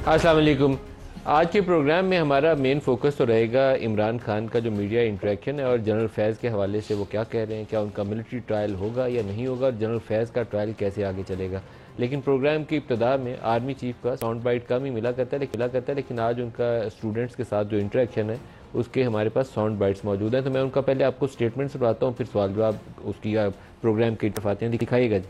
अस्सलाम वालेकुम। आज के प्रोग्राम में हमारा मेन फोकस तो रहेगा इमरान खान का जो मीडिया इंटरेक्शन है और जनरल फैज़ के हवाले से वो क्या कह रहे हैं, क्या उनका मिलिट्री ट्रायल होगा या नहीं होगा और जनरल फैज़ का ट्रायल कैसे आगे चलेगा। लेकिन प्रोग्राम की इब्तदा में आर्मी चीफ का साउंड बाइट कम ही मिला करता है, लेकिन आज उनका स्टूडेंट्स के साथ जो इंटरेक्शन है उसके हमारे पास साउंड बाइट्स मौजूद हैं। तो मैं उनका पहले आपको स्टेटमेंट सुनाता हूँ, फिर सवाल जवाब उसकी प्रोग्राम की तरफ आते हैं। दिखाइएगा जी।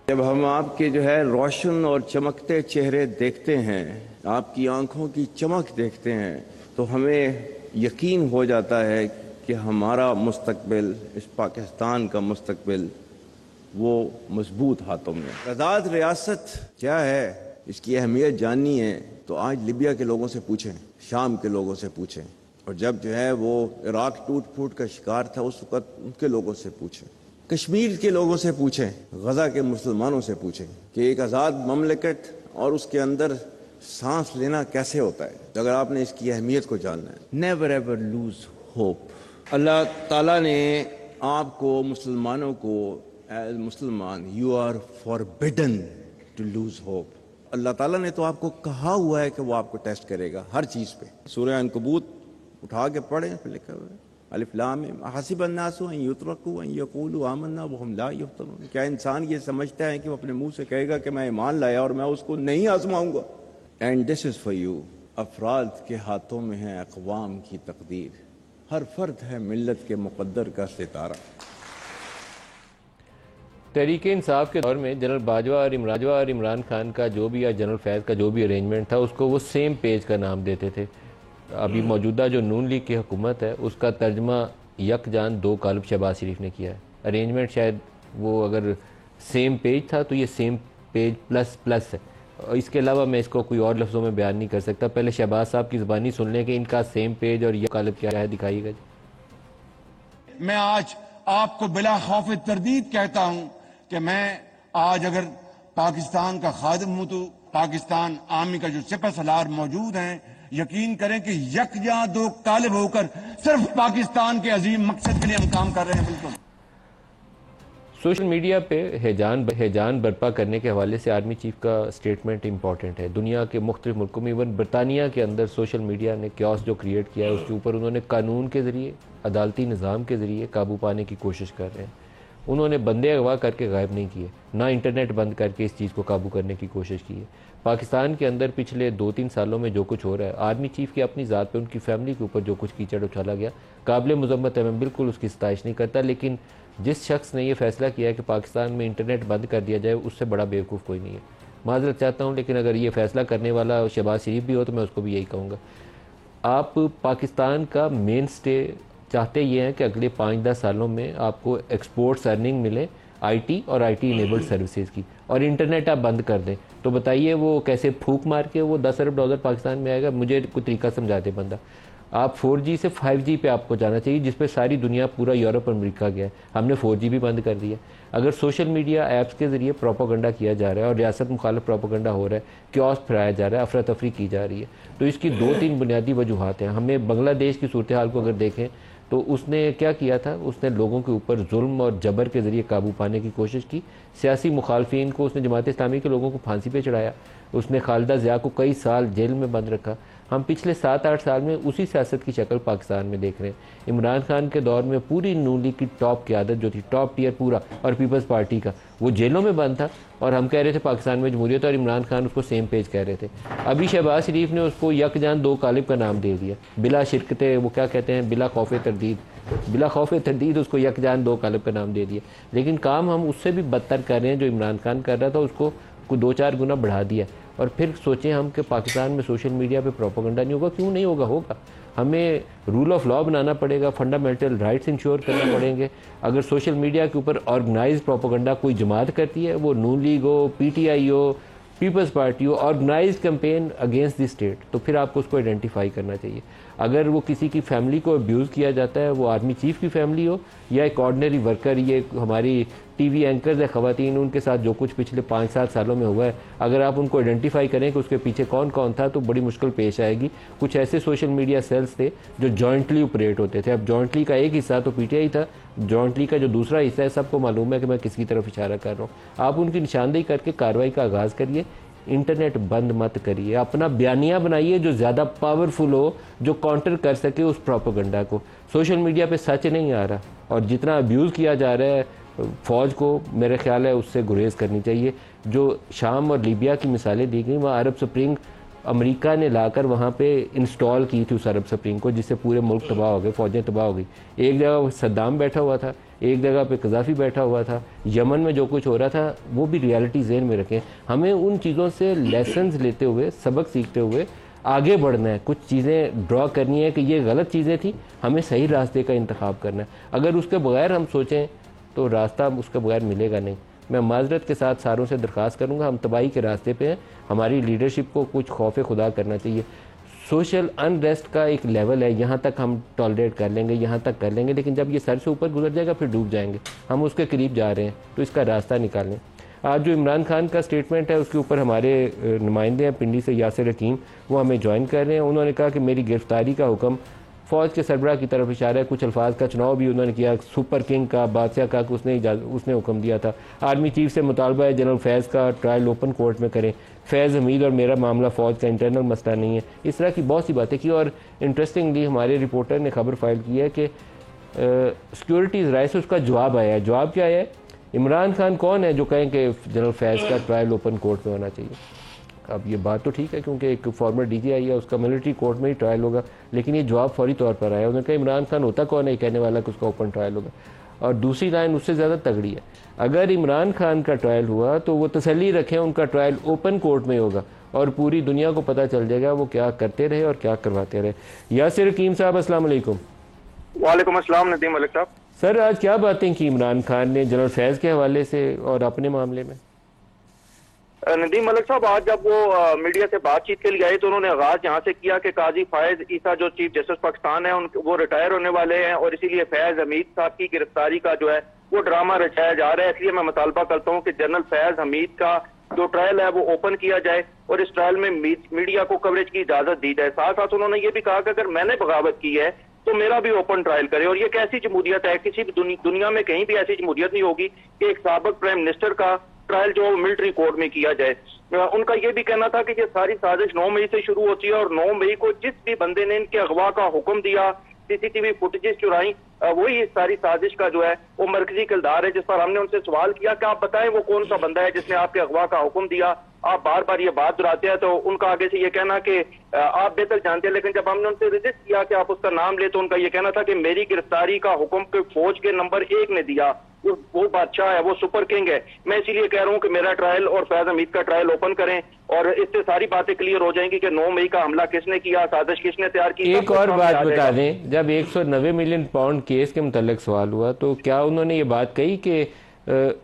जब हम आपके जो है रोशन और चमकते चेहरे देखते हैं, आपकी आंखों की चमक देखते हैं, तो हमें यकीन हो जाता है कि हमारा मुस्तकबिल, इस पाकिस्तान का मुस्तकबिल वो मजबूत हाथों में। आज़ाद रियासत क्या है, इसकी अहमियत जाननी है तो आज लिबिया के लोगों से पूछें, शाम के लोगों से पूछें, और जब जो है वो इराक टूट फूट का शिकार था उस वक्त उनके लोगों से पूछें, कश्मीर के लोगों से पूछें, गजा के मुसलमानों से पूछें कि एक आज़ाद ममलिकत और उसके अंदर सांस लेना कैसे होता है। तो अगर आपने इसकी अहमियत को जानना है, never ever lose hope. Allah Taala ने आपको मुसलमानों को, एज मुसलमान you are forbidden to lose hope. Allah Taala ने तो आपको कहा हुआ है कि वो आपको टेस्ट करेगा हर चीज़ पे। सूरह अनकबूत उठा के पढ़ें, फिर लिखा हुआ है अलिफ लाम मीम हसीब अन्नासु अन युतरकू अन यक़ूलू आमन्ना वहुम ला युफ्तनून। क्या इंसान ये समझता है कि वो अपने मुंह से कहेगा कि मैं ईमान लाया और मैं उसको नहीं आजमाऊंगा। And this is for you. अफराद के हाथों में है अक़वाम की तकदीर, हर फर्द है मिल्लत के मुक़द्दर का सितारा। तहरीक इंसाफ के दौर में जनरल बाजवा और इमरान खान का जो भी या जनरल फैज़ का जो भी अरेंजमेंट था उसको वो सेम पेज का नाम देते थे। अभी मौजूदा जो नून लीग की हुकूमत है उसका तर्जमा यकजान दो कालब शहबाज शरीफ ने किया है। अरेंजमेंट शायद वो अगर सेम पेज था तो ये सेम पेज प्लस प्लस है। इसके अलावा मैं इसको कोई और लफ्ज़ों में बयान नहीं कर सकता। पहले शहबाज साहब की ज़बानी सुन लें कि इनका सेम पेज और यक कालब क्या है, दिखाइएगा जी। मैं आज आपको बिला खौफ तरदीद कहता हूं कि मैं आज अगर पाकिस्तान का खादिम हूं तो पाकिस्तान आर्मी का जो सिपह सलार मौजूद हैं, यकीन करें कि यकजा दो कालिब होकर सिर्फ पाकिस्तान के अजीम मकसद के लिए हम काम कर रहे हैं। बिल्कुल सोशल मीडिया पे हैजान बर्पा करने के हवाले से आर्मी चीफ का स्टेटमेंट इंपॉर्टेंट है। दुनिया के मुख्तलिफ मुल्कों में, इवन बरतानिया के अंदर सोशल मीडिया ने क्योस जो क्रिएट किया है उसके ऊपर उन्होंने कानून के ज़रिए, अदालती निज़ाम के ज़रिए काबू पाने की कोशिश कर रहे हैं। उन्होंने बंदे अगवा करके गायब नहीं किए, ना इंटरनेट बंद करके इस चीज़ को काबू करने की कोशिश की है। पाकिस्तान के अंदर पिछले 2-3 सालों में जो कुछ हो रहा है, आर्मी चीफ की अपनी ज़ात पे, उनकी फैमिली के ऊपर जो कुछ कीचड़ उछाला गया, काबिल मुज़म्मत है। मैं बिल्कुल उसकी सताइश नहीं करता, लेकिन जिस शख्स ने यह फैसला किया है कि पाकिस्तान में इंटरनेट बंद कर दिया जाए, उससे बड़ा बेवकूफ़ कोई नहीं है। माजरत चाहता हूँ, लेकिन अगर ये फैसला करने वाला शहबाज शरीफ भी हो तो मैं उसको भी यही कहूँगा। आप पाकिस्तान का मेन स्टे चाहते ये हैं कि अगले 5-10 सालों में आपको एक्सपोर्ट्स अर्निंग मिले आईटी और आईटी इनेबल्ड सर्विसेज की, और इंटरनेट आप बंद कर दें, तो बताइए वो कैसे फूंक मार के वो $10 अरब पाकिस्तान में आएगा। मुझे कोई तरीका समझाते बंदा। आप 4G से 5G पे आपको जाना चाहिए, जिस पे सारी दुनिया, पूरा यूरोप और अमेरिका गया है। हमने 4G भी बंद कर दिया। अगर सोशल मीडिया ऐप्स के ज़रिए प्रोपोगंडा किया जा रहा है और रियासत मुखालिफ प्रोपोगंडा हो रहा है, क्योस फैलाया जा रहा है, अफरा तफरी की जा रही है, तो इसकी 2-3 बुनियादी वजूहात हैं। हमें बांग्लादेश की सूरत हाल को अगर देखें तो उसने क्या किया था, उसने लोगों के ऊपर जुल्म और जबर के ज़रिए काबू पाने की कोशिश की। सियासी मुखालफिन को उसने, जमात इस्लामी के लोगों को फांसी पे चढ़ाया। उसने खालिदा ज़िया को कई साल जेल में बंद रखा। हम पिछले 7-8 साल में उसी सियासत की शक्ल पाकिस्तान में देख रहे हैं। इमरान खान के दौर में पूरी नून लीग की टॉप क़यादत जो थी, टॉप टियर पूरा, और पीपल्स पार्टी का, वो जेलों में बंद था और हम कह रहे थे पाकिस्तान में जमहूरियत, और इमरान खान उसको सेम पेज कह रहे थे। अभी शहबाज शरीफ ने उसको यकजान दो कालिब का नाम दे दिया, बिला शिरकते, वो क्या कहते हैं, बिला खौफ तरदीद उसको यकजान दो कालिब का नाम दे दिया। लेकिन काम हम उससे भी बदतर कर रहे हैं। जो इमरान खान कर रहा था उसको 2-4 गुना बढ़ा दिया। और फिर सोचें हम कि पाकिस्तान में सोशल मीडिया पे प्रोपोगंडा नहीं होगा। क्यों नहीं होगा? होगा। हमें रूल ऑफ लॉ बनाना पड़ेगा, फंडामेंटल राइट्स इंश्योर करना पड़ेंगे। अगर सोशल मीडिया के ऊपर ऑर्गेनाइज प्रोपोगंडा कोई जमात करती है, वो नून लीग हो, पीटीआई हो, पीपल्स पार्टी हो, organise campaign against the state, तो फिर आपको उसको आइडेंटिफाई करना चाहिए। अगर वो किसी की फैमिली को अब्यूज़ किया जाता है, वो आर्मी चीफ की फैमिली हो या एक ऑर्डिनरी वर्कर, ये हमारी टीवी एंकर्स है ख़वातीन, उनके साथ जो कुछ पिछले 5-7 सालों में हुआ है, अगर आप उनको आइडेंटिफाई करें कि उसके पीछे कौन कौन था, तो बड़ी मुश्किल पेश आएगी। कुछ ऐसे सोशल मीडिया सेल्स थे जो जॉइंटली ऑपरेट होते थे। अब जॉइंटली का एक हिस्सा तो पीटीआई था, जॉइंटली का जो दूसरा हिस्सा है, सबको मालूम है कि मैं किसकी तरफ इशारा कर रहा हूँ। आप उनकी निशानदेही करके कार्रवाई का आगाज़ करिए। इंटरनेट बंद मत करिए, अपना बयानिया बनाइए जो ज़्यादा पावरफुल हो, जो काउंटर कर सके उस प्रोपेगेंडा को। सोशल मीडिया पे सच नहीं आ रहा और जितना अब्यूज़ किया जा रहा है फ़ौज को, मेरे ख्याल है उससे गुरेज करनी चाहिए। जो शाम और लीबिया की मिसालें दी गई, वहाँ अरब स्प्रिंग अमेरिका ने लाकर वहाँ पे इंस्टॉल की थी उस अरब स्प्रिंग को, जिससे पूरे मुल्क तबाह हो गए, फ़ौजें तबाह हो गई। एक जगह सद्दाम बैठा हुआ था, एक जगह पे कज़ाफ़ी बैठा हुआ था। यमन में जो कुछ हो रहा था वो भी रियलिटी ज़हन में रखें। हमें उन चीज़ों से लेसन्स लेते हुए, सबक सीखते हुए आगे बढ़ना है। कुछ चीज़ें ड्रॉ करनी है कि ये गलत चीज़ें थी, हमें सही रास्ते का इंतखाब करना है। अगर उसके बगैर हम सोचें तो रास्ता उसके बगैर मिलेगा नहीं। मैं माजरत के साथ सारों से दरख्वास्त करूँगा, हम तबाही के रास्ते पे हैं। हमारी लीडरशिप को कुछ खौफ खुदा करना चाहिए। सोशल अनरेस्ट का एक लेवल है, यहाँ तक हम टॉलरेट कर लेंगे, यहाँ तक कर लेंगे, लेकिन जब ये सर से ऊपर गुजर जाएगा फिर डूब जाएंगे। हम उसके करीब जा रहे हैं, तो इसका रास्ता निकालें। आज जो इमरान खान का स्टेटमेंट है उसके ऊपर हमारे नुमाइंदे हैं पिंडी से, यासिर हकीम, वो हमें ज्वाइन कर रहे हैं। उन्होंने कहा कि मेरी गिरफ्तारी का हुक्म फ़ौज के सरबराह की तरफ इशारा है। कुछ अल्फाज का चुनाव भी उन्होंने किया, सुपर किंग का, बादशाह का, कि उसने हुक्म दिया था। आर्मी चीफ से मुतालबा है जनरल फैज़ का ट्रायल ओपन कोर्ट में करें। फैज़ हमीद और मेरा मामला फ़ौज का इंटरनल मसला नहीं है। इस तरह की बहुत सी बातें की और इंटरेस्टिंगली हमारे रिपोर्टर ने खबर फाइल की है कि सिक्योरिटीज़ राय से उसका जवाब आया है। जवाब क्या है? इमरान खान कौन है जो कहें कि जनरल फैज़ का ट्रायल ओपन कोर्ट में होना चाहिए? अब ये बात तो ठीक है क्योंकि एक फॉर्मर DGI है, उसका मिलिट्री कोर्ट में ही ट्रायल होगा, लेकिन ये जवाब फौरी तौर पर आया। उन्होंने कहा इमरान खान होता कौन है कहने वाला कि उसका ओपन ट्रायल होगा। और दूसरी लाइन उससे ज़्यादा तगड़ी है, अगर इमरान खान का ट्रायल हुआ तो वो तसल्ली रखें उनका ट्रायल ओपन कोर्ट में होगा और पूरी दुनिया को पता चल जाएगा वो क्या करते रहे और क्या करवाते रहे। यासिर हकीम साहब अस्सलाम वालेकुम। वालेकुम अस्सलाम नदीम मलिक साहब। सर आज क्या बातें की इमरान खान ने जनरल फैज़ के हवाले से और अपने मामले में? नदीम मलिक साहब आज जब वो मीडिया से बातचीत के लिए आए तो उन्होंने आगाज यहाँ से किया कि काजी फायज ईसा जो चीफ जस्टिस पाकिस्तान है वो रिटायर होने वाले हैं और इसीलिए फैज हमीद साहब की गिरफ्तारी का जो है वो ड्रामा रचाया जा रहा है। इसलिए मैं मुतालबा करता हूँ कि जनरल फैज हमीद का जो ट्रायल है वो ओपन किया जाए और इस ट्रायल में मीडिया को कवरेज की इजाजत दी जाए। साथ साथ उन्होंने ये भी कहा कि अगर मैंने बगावत की है तो मेरा भी ओपन ट्रायल करे। और ये कैसी जमहूरियत है? किसी भी दुनिया में कहीं भी ऐसी जमहूरियत नहीं होगी कि एक साबिक प्राइम मिनिस्टर का ट्रायल जो मिलिट्री कोर्ट में किया जाए। उनका यह भी कहना था कि ये सारी साजिश 9 मई से शुरू होती है और 9 मई को जिस भी बंदे ने इनके अगवा का हुक्म दिया, CCTV फुटेजेस चुराई, वही इस सारी साजिश का जो है वो मरकजी किरदार है। जिस पर हमने उनसे सवाल किया कि आप बताएं वो कौन सा बंदा है जिसने आपके अगवा का हुक्म दिया। आप बार बार ये बात दोहराते हैं तो उनका आगे से ये कहना कि आप बेहतर जानते हैं, लेकिन जब हमने उनसे रिजिस्ट किया कि आप उसका नाम ले तो उनका ये कहना था कि मेरी गिरफ्तारी का हुक्म के फौज के नंबर 1 ने दिया, वो बादशाह है, वो सुपर किंग है। मैं इसीलिए कह रहा हूँ कि मेरा ट्रायल और फैज हमीद का ट्रायल ओपन करें और इससे सारी बातें क्लियर हो जाएंगी कि 9 मई का हमला किसने किया, साजिश किसने तैयार की। एक और बात बता दें, जब 190 मिलियन पाउंड केस के मुतालिक सवाल हुआ तो क्या उन्होंने ये बात कही कि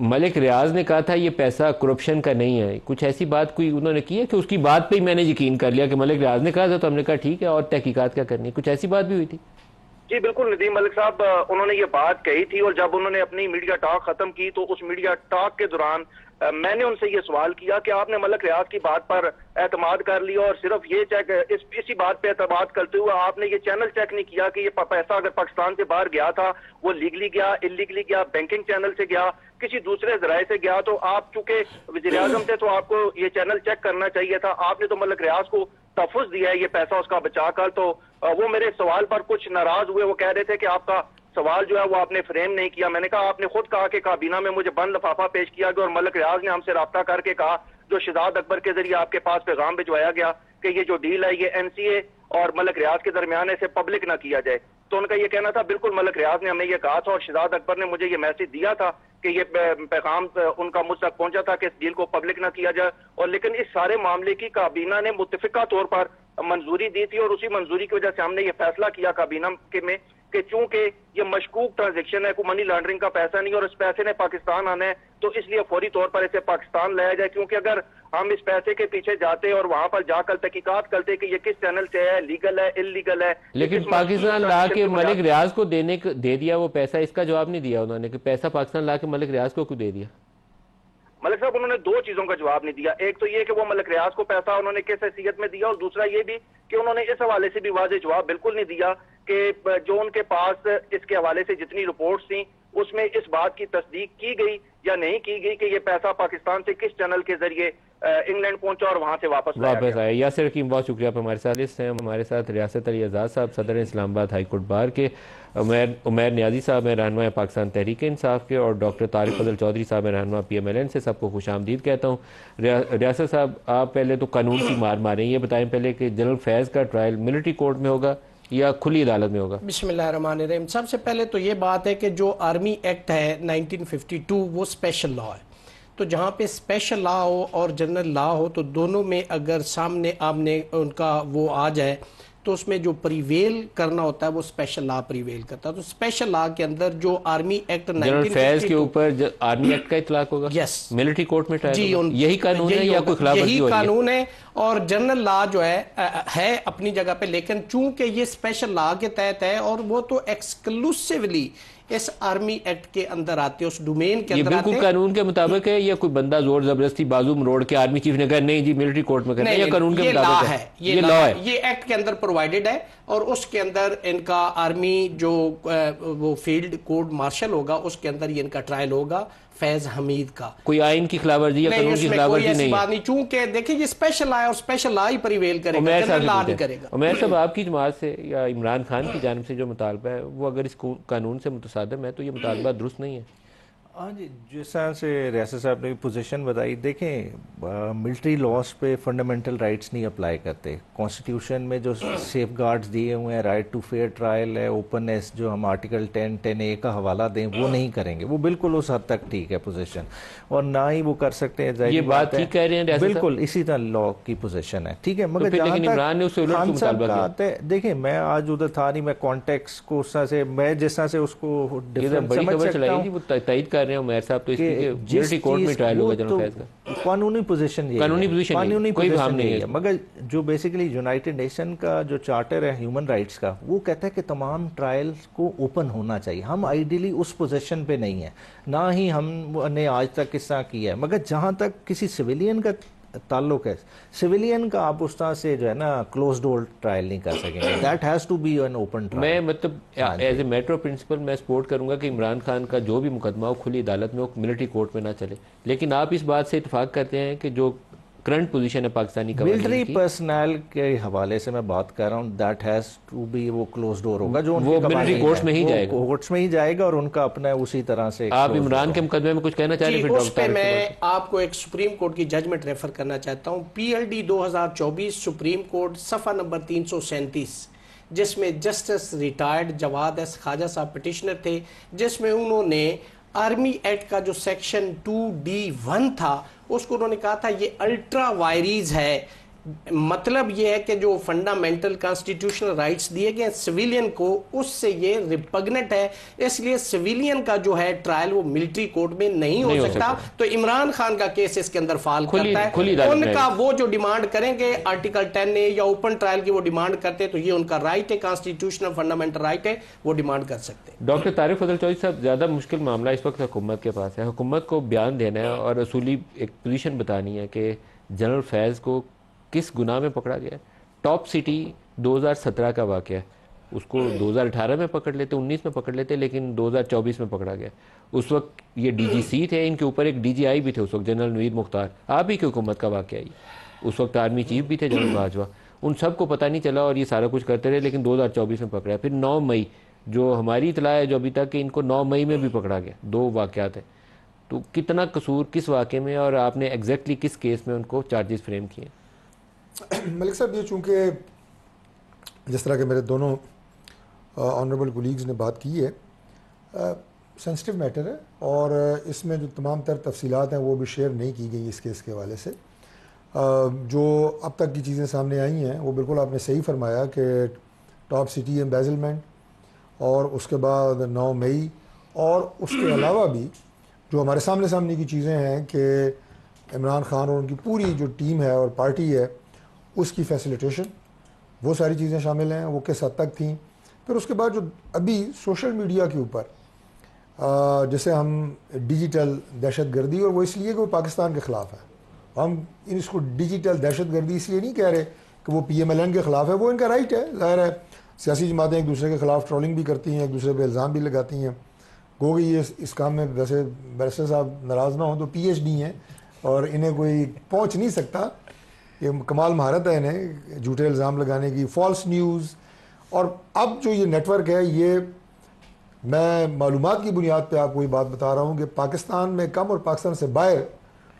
मलिक रियाज ने कहा था ये पैसा करप्शन का नहीं है? कुछ ऐसी बात कोई उन्होंने की है कि उसकी बात पे ही मैंने यकीन कर लिया कि मलिक रियाज ने कहा था तो हमने कहा ठीक है और तहकीकात क्या करनी है? कुछ ऐसी बात भी हुई थी? जी बिल्कुल नदीम मलिक साहब, उन्होंने ये बात कही थी और जब उन्होंने अपनी मीडिया टॉक खत्म की तो उस मीडिया टॉक के दौरान मैंने उनसे ये सवाल किया कि आपने मलिक रियाज की बात पर एतमाद कर लिया और सिर्फ ये चेक इसी बात पे एतमाद करते हुए आपने ये चैनल चेक नहीं किया कि ये पैसा अगर पाकिस्तान से बाहर गया था वो लीगली गया, इलीगली गया, बैंकिंग चैनल से गया, किसी दूसरे जराये से गया। तो आप चूंकि वज़ीर आज़म थे तो आपको ये चैनल चेक करना चाहिए था। आपने तो मलिक रियाज को तहफ़्फ़ुज़ दिया है ये पैसा उसका बचा कर। तो वो मेरे सवाल पर कुछ नाराज हुए, वो कह रहे थे कि आपका सवाल जो है वो आपने फ्रेम नहीं किया। मैंने कहा आपने खुद कहा कि काबीना में मुझे बंद लिफाफा पेश किया गया और मलिक रियाज ने हमसे राब्ता करके कहा, जो शहजाद अकबर के जरिए आपके पास पैगाम भिजवाया गया कि ये जो डील है ये NCA और मलिक रियाज के दरमियान इसे पब्लिक ना किया जाए। तो उनका ये कहना था बिल्कुल मलिक रियाज ने हमें ये कहा था और शहजाद अकबर ने मुझे ये मैसेज दिया था कि ये पैगाम उनका मुझ तक पहुंचा था कि इस डील को पब्लिक ना किया जाए। और लेकिन इस सारे मामले की काबीना ने मुत्तफिका तौर पर मंजूरी दी थी और उसी मंजूरी की वजह से हमने ये फैसला किया काबीना के में कि चूंकि ये मशकूक ट्रांजैक्शन है, कोई मनी लॉन्ड्रिंग का पैसा नहीं और इस पैसे ने पाकिस्तान आना है तो इसलिए फौरी तौर पर इसे पाकिस्तान लाया जाए। क्योंकि अगर हम इस पैसे के पीछे जाते और वहां पर जाकर तहकीकात करते कि ये किस चैनल से है, लीगल है, इलीगल है, लेकिन पाकिस्तान ला के मलिक रियाज को दे दिया वो पैसा, इसका जवाब नहीं दिया उन्होंने कि पैसा पाकिस्तान ला के मलिक रियाज को क्यों दे दिया? मलिक साहब उन्होंने दो चीजों का जवाब नहीं दिया। एक तो ये कि वो मलिक रियाज को पैसा उन्होंने किस हैसियत में दिया और दूसरा ये भी कि उन्होंने इस हवाले से भी वाज़ेह जवाब बिल्कुल नहीं दिया कि जो उनके पास इसके हवाले से जितनी रिपोर्ट्स थी उसमें इस बात की तस्दीक की गई या नहीं की गई कि ये पैसा पाकिस्तान से किस चैनल के जरिए इंग्लैंड पहुंचा और वहां से वापस आया। यासिर हकीम, बहुत शुक्रिया आप हमारे साथ हैं। हमारे साथ रियासत अली आज़ाद साहब, सदर इस्लामाबाद हाई कोर्ट बार के, उमैर नियाजी साहब हैं, रहनुमा पाकिस्तान तहरीक इंसाफ के, और डॉक्टर तारिक फजल चौधरी साहब हैं, रहनुमा PMLN से। सबको खुशामदीद कहता हूँ। रियासत साहब, आप पहले तो कानून की मार मारें, ये बताएं पहले कि जनरल फैज़ का ट्रायल मिलिट्री कोर्ट में होगा या खुली अदालत में होगा? बिस्मिल्लाहिर्रहमानिर्रहीम। सबसे पहले तो ये बात है कि जो आर्मी एक्ट है 1952 वो स्पेशल लॉ है, तो जहाँ पे स्पेशल लॉ हो और जनरल लॉ हो तो दोनों में अगर सामने आमने उनका वो आ जाए तो उसमें जो प्रिवेल करना होता है वो स्पेशल लॉ प्रिवेल करता है। तो स्पेशल लॉ के अंदर जो आर्मी एक्ट 1952 के ऊपर आर्मी एक्ट का इतलाक होगा, यस, मिलिट्री कोर्ट में जी, यही कानून है या कोई खिलाफवर्जी हो रही है? यही कानून है। और जनरल लॉ जो है अपनी जगह पे, लेकिन चूंकि ये स्पेशल लॉ के तहत है और वो तो एक्सक्लूसिवली इस आर्मी एक्ट के अंदर आते हैं, उस डोमेन के अंदर आते हैं। कानून के मुताबिक है या कोई बंदा जोर जबरदस्ती बाजू मरोड़ के आर्मी चीफ ने कहा नहीं जी मिलिट्री कोर्ट में करना है, या कानून के मुताबिक है? ये लॉ है, ये एक्ट के अंदर प्रोवाइडेड है और उसके अंदर इनका आर्मी जो वो फील्ड कोर्ट मार्शल होगा उसके अंदर ये इनका ट्रायल होगा फैज हमीद का। कोई आइन की खिलाफवर्जी या कानून की खिलाफवर्जी नहीं है? चूंकि देखिए ये स्पेशल लॉ है और स्पेशल लॉ ही प्रिवेल करेगा, जनरल लॉ नहीं करेगा। उमैर साहब, आपकी जमात से या इमरान खान की जानिब से जो मुतालबा है वो अगर इस कानून से मुतसादिम है तो ये मुतालबा दुरुस्त नहीं है? हाँ जी, जिस तरह से रियासत साहब ने पोजीशन बताई, देखें मिलिट्री लॉस पे फंडामेंटल राइट्स नहीं अप्लाई करते। कॉन्स्टिट्यूशन में जो सेफ गार्ड्स दिए हुए हैं, राइट टू फेयर ट्रायल है, ओपननेस, जो हम आर्टिकल 10(10)A का हवाला दें वो नहीं करेंगे। वो बिल्कुल उस हद तक ठीक है पोजीशन, और ना ही वो कर सकते हैं। ये बात ठीक कह रहे हैं, बिल्कुल इसी तरह लॉ की पोजीशन है, ठीक है। मगर देखिए मैं आज उधर था नहीं, मैं कॉन्टेक्स्ट को उस तरह से, मैं जिस तरह से उसको डिफरेंट समझ सकता हूँ। उमैर साहब तो मिलिट्री कोर्ट में ट्रायल होगा जनरल फैज का। कानूनी पोजीशन नहीं है। मगर जो बेसिकली यूनाइटेड नेशन का जो चार्टर है ह्यूमन राइट्स का, वो कहता है कि तमाम ट्रायल्स को ओपन होना चाहिए। हम आइडियली उस पोजीशन पे नहीं है, ना ही हमने आज तक किस्सा किया है। मगर जहां तक किसी सिविलियन का ताल्लुक है, सिविलियन का आप उस तरह से जो है ना क्लोज डोर ट्रायल नहीं कर सकेंगे। That has to be an open trial. मैं मतलब as a matter of principle मैं सपोर्ट करूंगा कि इमरान खान का जो भी मुकदमा हो खुली अदालत में हो, मिलिट्री कोर्ट में ना चले। लेकिन आप इस बात से इत्तेफाक करते हैं कि जो करंट पोजीशन है पाकिस्तानी मिलिट्री पर्सनल के हवाले से मैं बात कर रहा हूँ, दैट हैज टू बी वो क्लोज डोर होगा, जो वो मिलिट्री कोर्ट्स में ही जाएगा, कोर्ट्स में ही जाएगा और उनका अपना उसी तरह से। आप इमरान के मुकदमे में कुछ कहना चाह रहे हैं? उस पे मैं आपको एक सुप्रीम कोर्ट की जजमेंट रेफर करना चाहता हूँ, PLD 2024 सुप्रीम कोर्ट सफ़ा नंबर 337, जिसमें justice retired Jawad S Khawaja sahab petitioner थे, जिसमें उन्होंने आर्मी एक्ट का जो सेक्शन 2D1 था उसको उन्होंने कहा था ये अल्ट्रा वायरीज है। मतलब ये है कि जो फंडामेंटल कॉन्स्टिट्यूशनल राइट्स दिए गए सिविलियन को, उससे ये रिपग्नेंट है, इसलिए सिविलियन का जो है ट्रायल वो मिलिट्री कोर्ट में नहीं हो सकता। तो इमरान खान का केस इसके अंदर फाल करता है। उनका वो जो डिमांड करेंगे आर्टिकल 10A या ओपन ट्रायल की वो डिमांड करते हैं तो ये उनका राइट है, कॉन्स्टिट्यूशनल फंडामेंटल राइट है, वो डिमांड कर सकते हैं। डॉक्टर तारिक फजल चौधरी साहब, ज्यादा मुश्किल मामला इस वक्त हुकूमत के पास है। हुकूमत को बयान देना है और असूली एक पोजीशन बतानी है कि जनरल फैज को किस गुनाह में पकड़ा गया है। टॉप सिटी 2017 का वाकया है, उसको 2018 में पकड़ लेते, 19 में पकड़ लेते, लेकिन 2024 में पकड़ा गया। उस वक्त ये DGC थे, इनके ऊपर एक DGI भी थे उस वक्त, जनरल नवीद मुख्तार। आप ही की हुकूमत का वाकया ही, उस वक्त आर्मी चीफ भी थे जनरल बाजवा। उन सबको पता नहीं चला और ये सारा कुछ करते रहे, लेकिन 2024 में पकड़ा। फिर 9 मई जो हमारी इतला है जो अभी तक कि इनको 9 मई में भी पकड़ा गया। 2 वाकयात हैं, तो कितना कसूर किस वाक़े में और आपने एग्जैक्टली किस केस में उनको चार्जेस फ्रेम किए? मलिक साहब, ये चूँकि जिस तरह के मेरे दोनों ऑनरेबल कोलीग्स ने बात की है, सेंसिटिव मैटर है और इसमें जो तमाम तर तफसीलात हैं वो भी शेयर नहीं की गई इस केस के हवाले से। जो अब तक की चीज़ें सामने आई हैं वो बिल्कुल आपने सही फरमाया कि टॉप सिटी एम्बेजलमेंट और उसके बाद 9 मई और उसके अलावा भी जो हमारे सामने की चीज़ें हैं कि इमरान खान और उनकी पूरी जो टीम है और पार्टी है उसकी फैसिलिटेशन, वो सारी चीज़ें शामिल हैं, वो किस हद तक थी। फिर उसके बाद जो अभी सोशल मीडिया के ऊपर जैसे हम डिजिटल दहशत गर्दी, और वो इसलिए कि वो पाकिस्तान के ख़िलाफ़ है, हम इसको डिजिटल दहशत गर्दी इसलिए नहीं कह रहे कि वो PMLN के ख़िलाफ़ है, वो इनका राइट है। ज़ाहिर है सियासी जमातें एक दूसरे के ख़िलाफ़ ट्रोलिंग भी करती हैं, एक दूसरे पर इल्ज़ाम भी लगाती हैं, गो कि ये इस काम में वैसे बैरिस्टर साहब नाराज़ ना हो तो PhD हैं और इन्हें कोई पहुंच नहीं सकता, ये कमाल महारत है इन्हें झूठे इल्ज़ाम लगाने की, फॉल्स न्यूज़। और अब जो ये नेटवर्क है, ये मैं मालूमात की बुनियाद पे आपको ये बात बता रहा हूँ कि पाकिस्तान में कम और पाकिस्तान से बाहर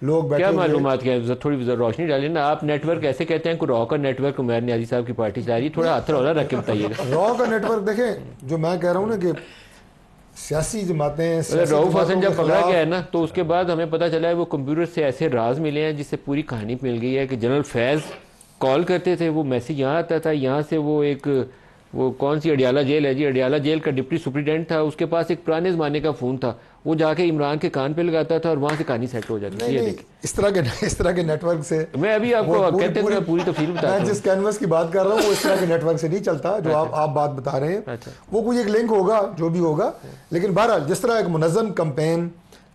लोग बैठे, क्या मालूमात क्या, थोड़ी रोशनी डालिए ना। आप नेटवर्क ऐसे कहते हैं, रॉ का नेटवर्क उमर नियाज़ी साहब की पार्टी से आ रही है, थोड़ा हाथ रौला रख के बताइएगा। रॉ का नेटवर्क देखें, जो मैं कह रहा हूँ ना कि सियासी जमातें, रऊफ हसन जब पकड़ा गया है ना, तो उसके बाद हमें पता चला है वो कंप्यूटर से ऐसे राज मिले हैं जिससे पूरी कहानी मिल गई है कि जनरल फैज़ कॉल करते थे, वो मैसेज यहाँ आता था, यहाँ से वो कौन सी अडियाला जेल है जी, अडियाला जेल का डिप्टी सुप्रीडेंट था, उसके पास एक पुराने ज़माने का फ़ोन था, वो जाके इमरान के कान पे लगाता था और वहाँ से कहानी सेट हो जाती थी। इस तरह के नेटवर्क से मैं अभी आपको कहते हैं पूरी तफसील बताता हूं। मैं जिस कैनवस की बात कर रहा हूँ वो इस तरह के नेटवर्क से नहीं चलता जो आप बात बता रहे हैं। अच्छा। वो कोई एक लिंक होगा जो भी होगा, लेकिन बहरहाल जिस तरह एक मुनज़्ज़म कैंपेन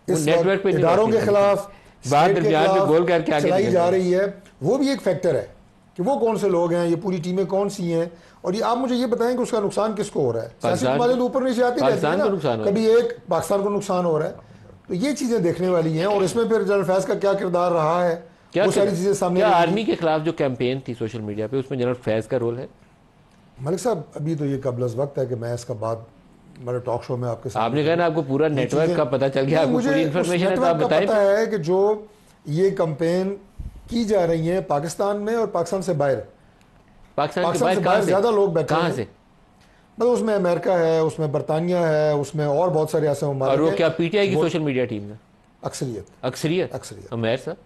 इस नेटवर्क पे इदारों के खिलाफ चलाई जा रही है, वो भी एक फैक्टर है कि वो कौन से लोग हैं, ये पूरी टीमें कौन सी हैं, और ये आप मुझे ये बताएं कि उसका नुकसान किसको हो रहा है। सियासी कमालें तो ऊपर नीचे आती रहती है ना, कभी एक पाकिस्तान को नुकसान हो रहा है, तो ये चीजें देखने वाली हैं। और इसमें फिर जनरल फैज़ का क्या किरदार रहा है, वो सारी चीजें सामने। क्या आर्मी के खिलाफ जो कैंपेन थी सोशल मीडिया पे, उसमें जनरल फैज़ का रोल है? मलिक साहब, अभी तो ये कबल अज़ वक्त है कि मैं इसका बात मेरे टॉक शो में आपके साथ, आपने कहा ना आपको पूरा नेटवर्क का पता चल गया, आपको पूरी इंफॉर्मेशन है, तो आप बताएं। पता है कि जो ये कैंपेन की जा रही है पाकिस्तान में और पाकिस्तान से बाहर, पाकिस्तान से बाहर ज्यादा लोग बैठे कहाँ से? मतलब उसमें अमेरिका है, उसमें बरतानिया है, उसमें और बहुत सारे ऐसे ममालिक हैं। और वो क्या पीटीआई की सोशल मीडिया टीम है? अक्सरियत। उमैर साहब,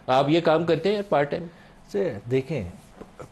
आप ये काम करते हैं पार्ट टाइम से? देखें,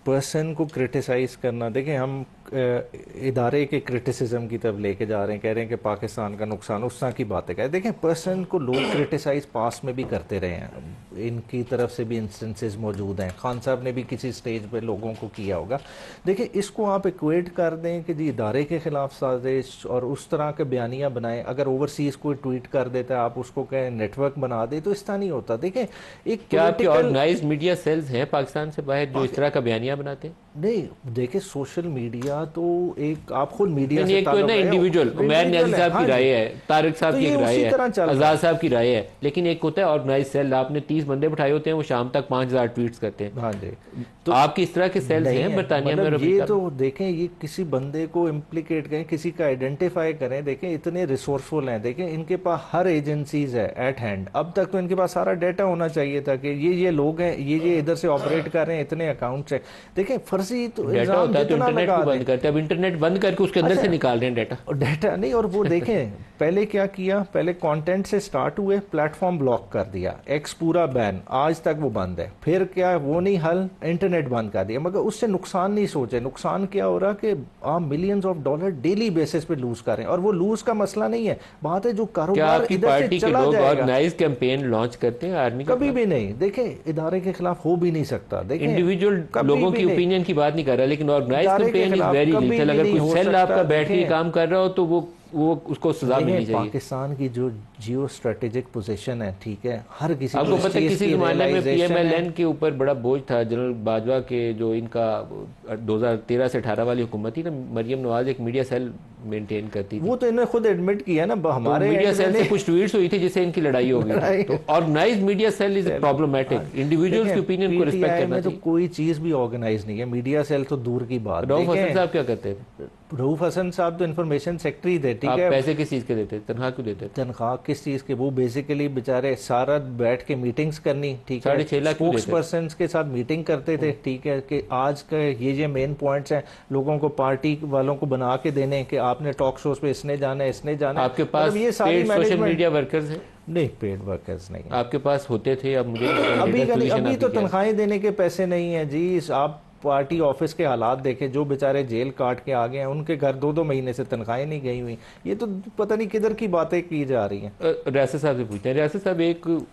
पर्सन को क्रिटिसाइज करना, देखें हम इदारे के क्रिटिसिज्म की तरफ लेके जा रहे हैं, कह रहे हैं कि पाकिस्तान का नुकसान, उस तरह की बातें करें। देखें, पर्सन को लोग क्रिटिसाइज पास में भी करते रहे हैं, इनकी तरफ से भी इंस्टेंसेस मौजूद हैं, खान साहब ने भी किसी स्टेज पे लोगों को किया होगा। देखिए, इसको आप इक्वेट कर दें कि जी इदारे के खिलाफ साजिश और उस तरह के बयानियाँ बनाएं। अगर ओवरसीज़ कोई ट्वीट कर देता है, आप उसको कहें नेटवर्क बना दे, तो इस तरह नहीं होता। देखें, एक क्या आपके ऑर्गेनाइज्ड मीडिया सेल्स हैं पाकिस्तान से बाहर जो इस तरह का बयानियाँ बनाते हैं? नहीं, देखिए सोशल मीडिया तो एक, आप खुद मीडिया से एक तो ना इंडिविजुअल, उमैर नियाज़ी साहब की राय है, तारिक साहब की राय है, आजाद साहब की राय है, लेकिन एक होता है ऑर्गेनाइज सेल, आपने 30 बंदे बिठाए होते हैं, वो शाम तक 5000 ट्वीट्स करते हैं। हाँ जी, तो आपकी इस तरह के सेल्स हैं बरतानिया में? ये तो देखें, ये किसी बंदे को इम्प्लीकेट करें, किसी का आइडेंटिफाई करें। देखें, इतने रिसोर्सफुल हैं, देखें इनके पास हर एजेंसीज है एट हैंड। अब तक तो इनके पास सारा डाटा होना चाहिए था कि ये लोग हैं, ये इधर से ऑपरेट कर रहे हैं, इतने अकाउंट्स हैं। देखें, फर्जी तो डाटा होता है तो इंटरनेट को बंद करते हैं, अब इंटरनेट बंद करके उसके अंदर से निकाल रहे हैं डाटा नहीं। और वो देखें पहले क्या किया, पहले कंटेंट से स्टार्ट हुए, प्लेटफॉर्म ब्लॉक कर दिया, एक्स पूरा बैन, आज तक वो बंद है। फिर क्या, वो नहीं हल, इंटरनेट बंद कर दिया, मगर उससे नुकसान नहीं सोचे। नुकसान क्या हो रहा कि आप millions of dollar daily basis पे लूज कर रहे हैं, और वो लूज का मसला नहीं है, बात है जो कारोबार इधर से चला जाएगा। ऑर्गेनाइज कैंपेन लॉन्च करते हैं आर्मी कभी भी नहीं। देखें, इदारे के खिलाफ हो भी नहीं सकता। देखें, इंडिविजुअल लोगों की ओपिनियन की बात नहीं कर रहा, लेकिन organise campaign is very legal. अगर कोई सेल आपका बैठ के काम कर रहा हो तो वो उसको सजा मिलनी चाहिए। पाकिस्तान की जो जियो स्ट्रेटेजिक पोजीशन है, ठीक है, हर किसी आपको पता है किसी जमाने में PMLN के ऊपर बड़ा बोझ था, जनरल बाजवा के जो इनका 2013 से 18 वाली हुकूमत थी ना, मरियम नवाज एक मीडिया सेल मेंटेन करती थी। वो तो इन्होंने खुद एडमिट किया ना, हमारे मीडिया सेल से कुछ ट्वीट्स हुई थी जिससे इनकी लड़ाई हो गई। तो organised media cell is problematic, individuals की ओपिनियन को रिस्पेक्ट करना चाहिए। तो कोई चीज भी ऑर्गेनाइज नहीं है, मीडिया सेल तो दूर की बात। रऊफ हसन साहब क्या करते हैं? रऊफ हसन साहब तो इन्फॉर्मेशन सेक्रेटरी थे, ठीक है। पैसे किस चीज के देते, तनख्वाह क्यों देते? तनख्वाह किस चीज के? वो बेसिकली बेचारे सारा बैठ के मीटिंग्स करनी, ठीक है, 6.5 लाख स्पोक्स पर्सन के साथ मीटिंग करते थे, ठीक है, कि आज का ये मेन पॉइंट्स हैं, लोगों को पार्टी वालों को बना के देने कि आपने टॉक शोज पे इसने जाना है, इसने जाना है। आपके पास ये सारी सोशल मीडिया वर्कर्स हैं? नहीं, पेड वर्कर्स नहीं। आपके पास होते थे, अब मुझे अभी तो तनख्वाहें देने के पैसे नहीं है जी। आप पार्टी ऑफिस के हालात देखें, जो बेचारे जेल काट के आ गए हैं, उनके घर 2-2 महीने से तनख्वाहें नहीं गई हुई। ये तो पता नहीं किधर की बातें की जा रही हैं। रियासत साहब से पूछते हैं, रियासत साहब, एक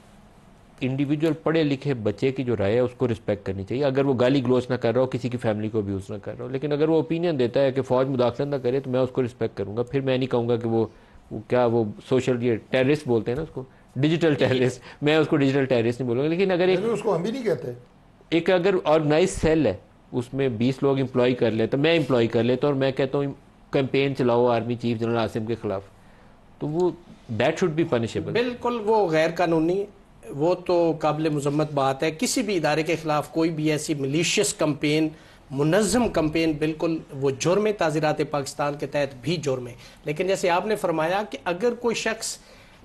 इंडिविजुअल पढ़े लिखे बच्चे की जो राय है उसको रिस्पेक्ट करनी चाहिए। अगर वो गाली ग्लोच ना कर रहा हो, किसी की फैमिली को अब्यूज ना कर रहा हो, लेकिन अगर वो ओपिनियन देता है कि फौज मुदाखलत ना करे तो मैं उसको रिस्पेक्ट करूंगा। फिर मैं नहीं कहूँगा कि वो सोशल, ये टेररिस्ट बोलते हैं ना उसको, डिजिटल टेररिस्ट, मैं उसको डिजिटल टेररिस्ट नहीं बोलूँगा। लेकिन अगर एक उसको हम भी नहीं कहते, एक अगर ऑर्गेनाइज सेल है, उसमें 20 लोग एम्प्लॉय कर लेते, मैं एम्प्लॉय कर लेता और मैं कहता हूँ कैंपेन चलाओ आर्मी चीफ जनरल आसिम के खिलाफ, तो वो दैट शुड बी पनिशेबल। बिल्कुल, वो गैर कानूनी, वो तो काबिल मुज़म्मत बात है। किसी भी इदारे के खिलाफ कोई भी ऐसी मिलीशियस कंपेन, मुनज़्ज़म कंपेन, बिल्कुल वो जुर्म है, ताज़ीरात पाकिस्तान के तहत भी जुर्म है। लेकिन जैसे आपने फरमाया कि अगर कोई शख्स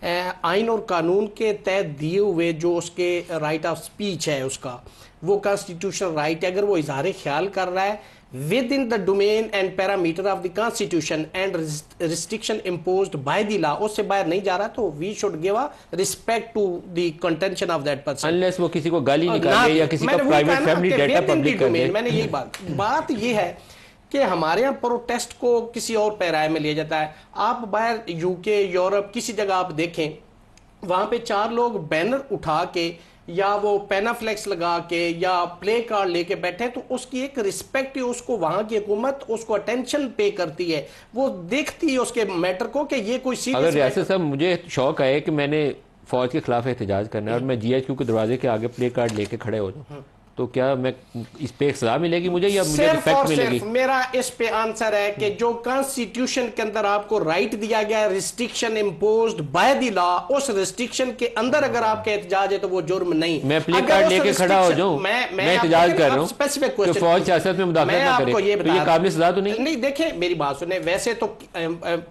आइन और कानून के तहत दिए हुए जो उसके राइट ऑफ स्पीच है, उसका वो कॉन्स्टिट्यूशनल राइट है, अगर वो इजहार ख्याल कर रहा है within the domain and parameter of the constitution and restriction imposed by the law, उससे बाहर नहीं जा रहा, तो we should give a respect to the contention of that person, unless वो किसी को गाली निकाले या किसी का प्राइवेट फैमिली डाटा पब्लिक कर दे। मैंने यही बात ये है कि हमारे यहाँ प्रोटेस्ट को किसी और पैराए में लिया जाता है। आप बाहर यूके, यूरोप, किसी जगह आप देखें, वहां पे 4 लोग बैनर उठा के या वो पेनाफ्लेक्स लगा के या प्ले कार्ड लेके बैठे, तो उसकी एक रिस्पेक्ट है, उसको वहां की हुकूमत उसको अटेंशन पे करती है, वो देखती है उसके मैटर को कि ये कोई सीरियस। अगर रियासत साहब मुझे शौक है कि मैंने फौज के खिलाफ एहतजाज करना है और मैं GHQ के दरवाजे के आगे प्ले कार्ड लेके खड़े हो जाऊं, तो क्या मैं इस पे सजा मिलेगी मुझे या मुझे रिस्पेक्ट मिलेगी? मेरा इस पे आंसर है कि जो कॉन्स्टिट्यूशन के अंदर आपको राइट दिया गया है, restriction imposed by the law, उस रिस्ट्रिक्शन के अंदर अगर आपका एहतजाज है तो वो जुर्म नहीं। मैं प्ले कार्ड लेके खड़ा हो जाऊं, मैं एहतजाज कर रहा हूं, स्पेसिफिक क्वेश्चन, फौज सियासत में मुदाखलत ना करे, तो ये काबिल सजा तो नहीं? देखिए मेरी बात सुने, वैसे तो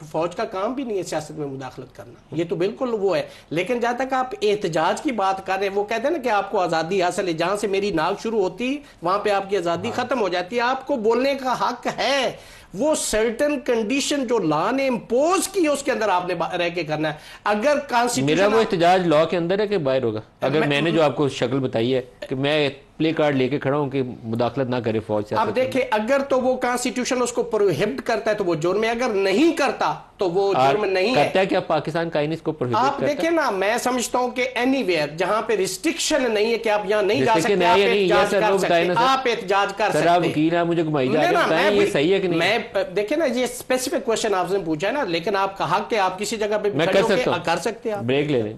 फौज का काम भी नहीं है सियासत में मुदाखलत करना, ये तो बिल्कुल वो है। लेकिन जहां तक आप एहतजाज की बात कर रहे हैं, वो कहते हैं ना कि आपको आजादी हासिल है, जहां से मेरी नाक शुरू होती वहां पे आपकी आजादी खत्म हो जाती है। आपको बोलने का हक है, वो सर्टेन कंडीशन जो लॉ ने इंपोज की उसके अंदर आपने रह के करना है। अगर कॉन्स्टिट्यूशन, मेरा वो एहतजाज लॉ के अंदर है कि बाहर होगा? अगर मैंने जो आपको शक्ल बताई है कि मैं प्ले कार्ड लेके खड़ा हूं कि मुदाखलत ना करे फौज से, अब देखिए अगर तो वो कॉन्स्टिट्यूशन उसको प्रोहिबिट करता है तो वो जुर्म है, अगर नहीं करता तो वो जुर्म नहीं है। करता है क्या पाकिस्तान कानून इसको प्रोहिबिट आप देखिए ना, मैं समझता हूं कि एनीवेयर जहां पे रिस्ट्रिक्शन नहीं है कि आप यहां नहीं जा सकते, आप एहतजाज कर सकते हैं, आप एहतजाज कर सकते हैं। वकील है, मुझे घुमाई जा रही है, ये सही है कि नहीं? मैं देखिए ना, ये स्पेसिफिक क्वेश्चन आपसे पूछा है ना, लेकिन आप कहा कि आप किसी जगह पे मैं कर सकते हैं। ब्रेक ले लें।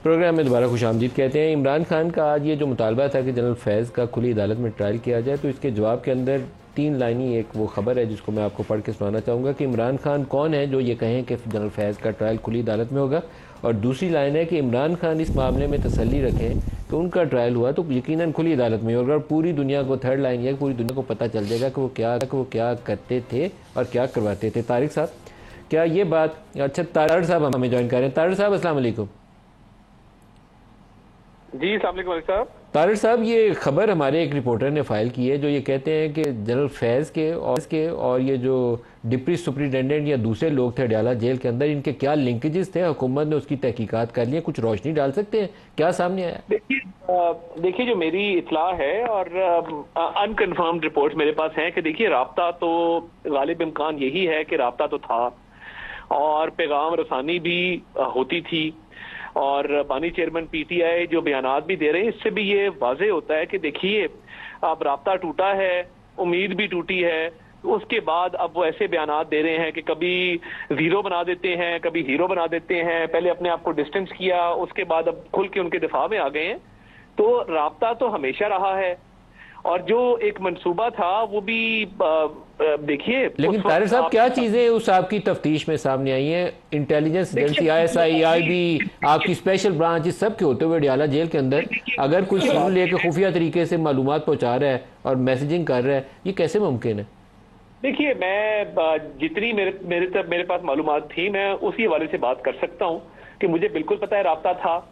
प्रोग्राम में दोबारा खुशामदीद कहते हैं। इमरान खान का आज ये जो मुतालबा था कि जनरल फैज़ का खुली अदालत में ट्रायल किया जाए, तो इसके जवाब के अंदर 3 लाइनी एक वो खबर है जिसको मैं आपको पढ़ के सुनाना चाहूँगा कि इमरान खान कौन है जो ये कहें कि जनरल फैज़ का ट्रायल खुली अदालत में होगा, और दूसरी लाइन है कि इमरान खान इस मामले में तसल्ली रखें कि उनका ट्रायल हुआ तो यकीनन खुली अदालत में होगा, और पूरी दुनिया को, थर्ड लाइन है, पूरी दुनिया को पता चल जाएगा कि वो क्या करते थे और क्या करवाते थे। तारिक साहब, क्या ये बात, अच्छा तारिक साहब हमें ज्वाइन कर रहे हैं। तारिक साहब अस्सलाम वालेकुम। जी अस्सलाम वालेकुम साहब। तारिक साहब, ये खबर हमारे एक रिपोर्टर ने फाइल की है जो ये कहते हैं कि जनरल फैज़ के और ये जो डिप्टी सुपरिटेंडेंट या दूसरे लोग थे अडयाला जेल के अंदर, इनके क्या लिंकेजेस थे, हुकूमत ने उसकी तहकीकात कर ली है, कुछ रोशनी डाल सकते हैं? क्या सामने आया? देखिए जो मेरी इत्ला है और अनकन्फर्म्ड रिपोर्ट मेरे पास है कि देखिए राब्ता तो गालिब इम्कान यही है कि राब्ता तो था और पैगाम रसानी भी होती थी, और बानी चेयरमैन PTI जो बयानात भी दे रहे हैं, इससे भी ये वाजे होता है कि देखिए अब राब्ता टूटा है, उम्मीद भी टूटी है, उसके बाद अब वो ऐसे बयानात दे रहे हैं कि कभी जीरो बना देते हैं, कभी हीरो बना देते हैं। पहले अपने आप को डिस्टेंस किया, उसके बाद अब खुल के उनके दिफा में आ गए हैं। तो राब्ता तो हमेशा रहा है और जो एक मंसूबा था वो भी देखिए। लेकिन तारिक साहब, क्या चीजें उस आपकी तफ्तीश में सामने आई हैं? इंटेलिजेंस एजेंसी, ISI, IB, आपकी स्पेशल ब्रांच, इस सब के होते हुए अडयाला जेल के अंदर अगर कोई फोन लेके खुफिया तरीके से मालूमात पहुंचा रहा है और मैसेजिंग कर रहा है, ये कैसे मुमकिन है? देखिए मैं जितनी मेरे पास मालूमात थी, मैं उसी हवाले से बात कर सकता हूँ कि मुझे बिल्कुल पता है राब्ता था।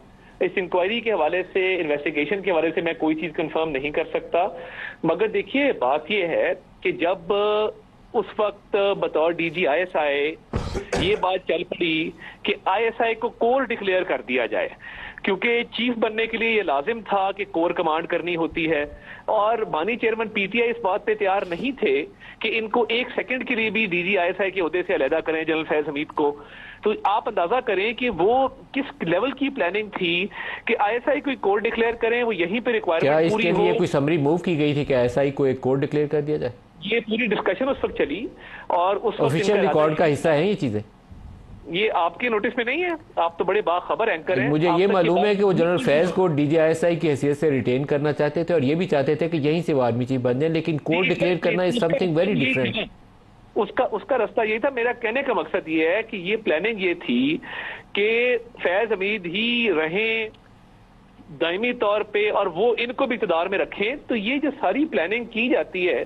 इस इंक्वायरी के हवाले से, इन्वेस्टिगेशन के हवाले से मैं कोई चीज कंफर्म नहीं कर सकता। मगर देखिए बात यह है कि जब उस वक्त बतौर DG ISI ये बात चल पड़ी कि ISI को कोर डिक्लेयर कर दिया जाए, क्योंकि चीफ बनने के लिए ये लाजिम था कि कोर कमांड करनी होती है, और बानी चेयरमैन PTI इस बात पे तैयार नहीं थे कि इनको 1 सेकंड के लिए भी DG ISI के ओहदे से अलहदा करें जनरल फैज हमीद को। तो आप अंदाजा करें कि वो किस लेवल की प्लानिंग थी कि ISI कोई कोर डिक्लेयर करें, वो यहीं पे रिक्वायरमेंट पूरी हो। ये कोई समरी मूव की गई थी कि ISI को एक कोर डिक्लेयर कर दिया जाए? ये पूरी डिस्कशन उस वक्त चली और उस ऑफिशियल रिकॉर्ड का हिस्सा है ये चीजें? ये आपके नोटिस में नहीं है? आप तो बड़े बाखबर एंकर हैं। मुझे ये मालूम है कि वो जनरल फैज को DGISI की हैसियत से रिटेन करना चाहते थे और ये भी चाहते थे कि यहीं से वो आर्मी चीफ बन जाए, लेकिन कोड डिक्लेयर करना इज समथिंग वेरी डिफरेंट। उसका रास्ता यही था। मेरा कहने का मकसद ये है कि ये प्लानिंग ये थी कि फैज हमीद ही रहें दायमी तौर पे और वो इनको भी इक़्तिदार में रखें। तो ये जो सारी प्लानिंग की जाती है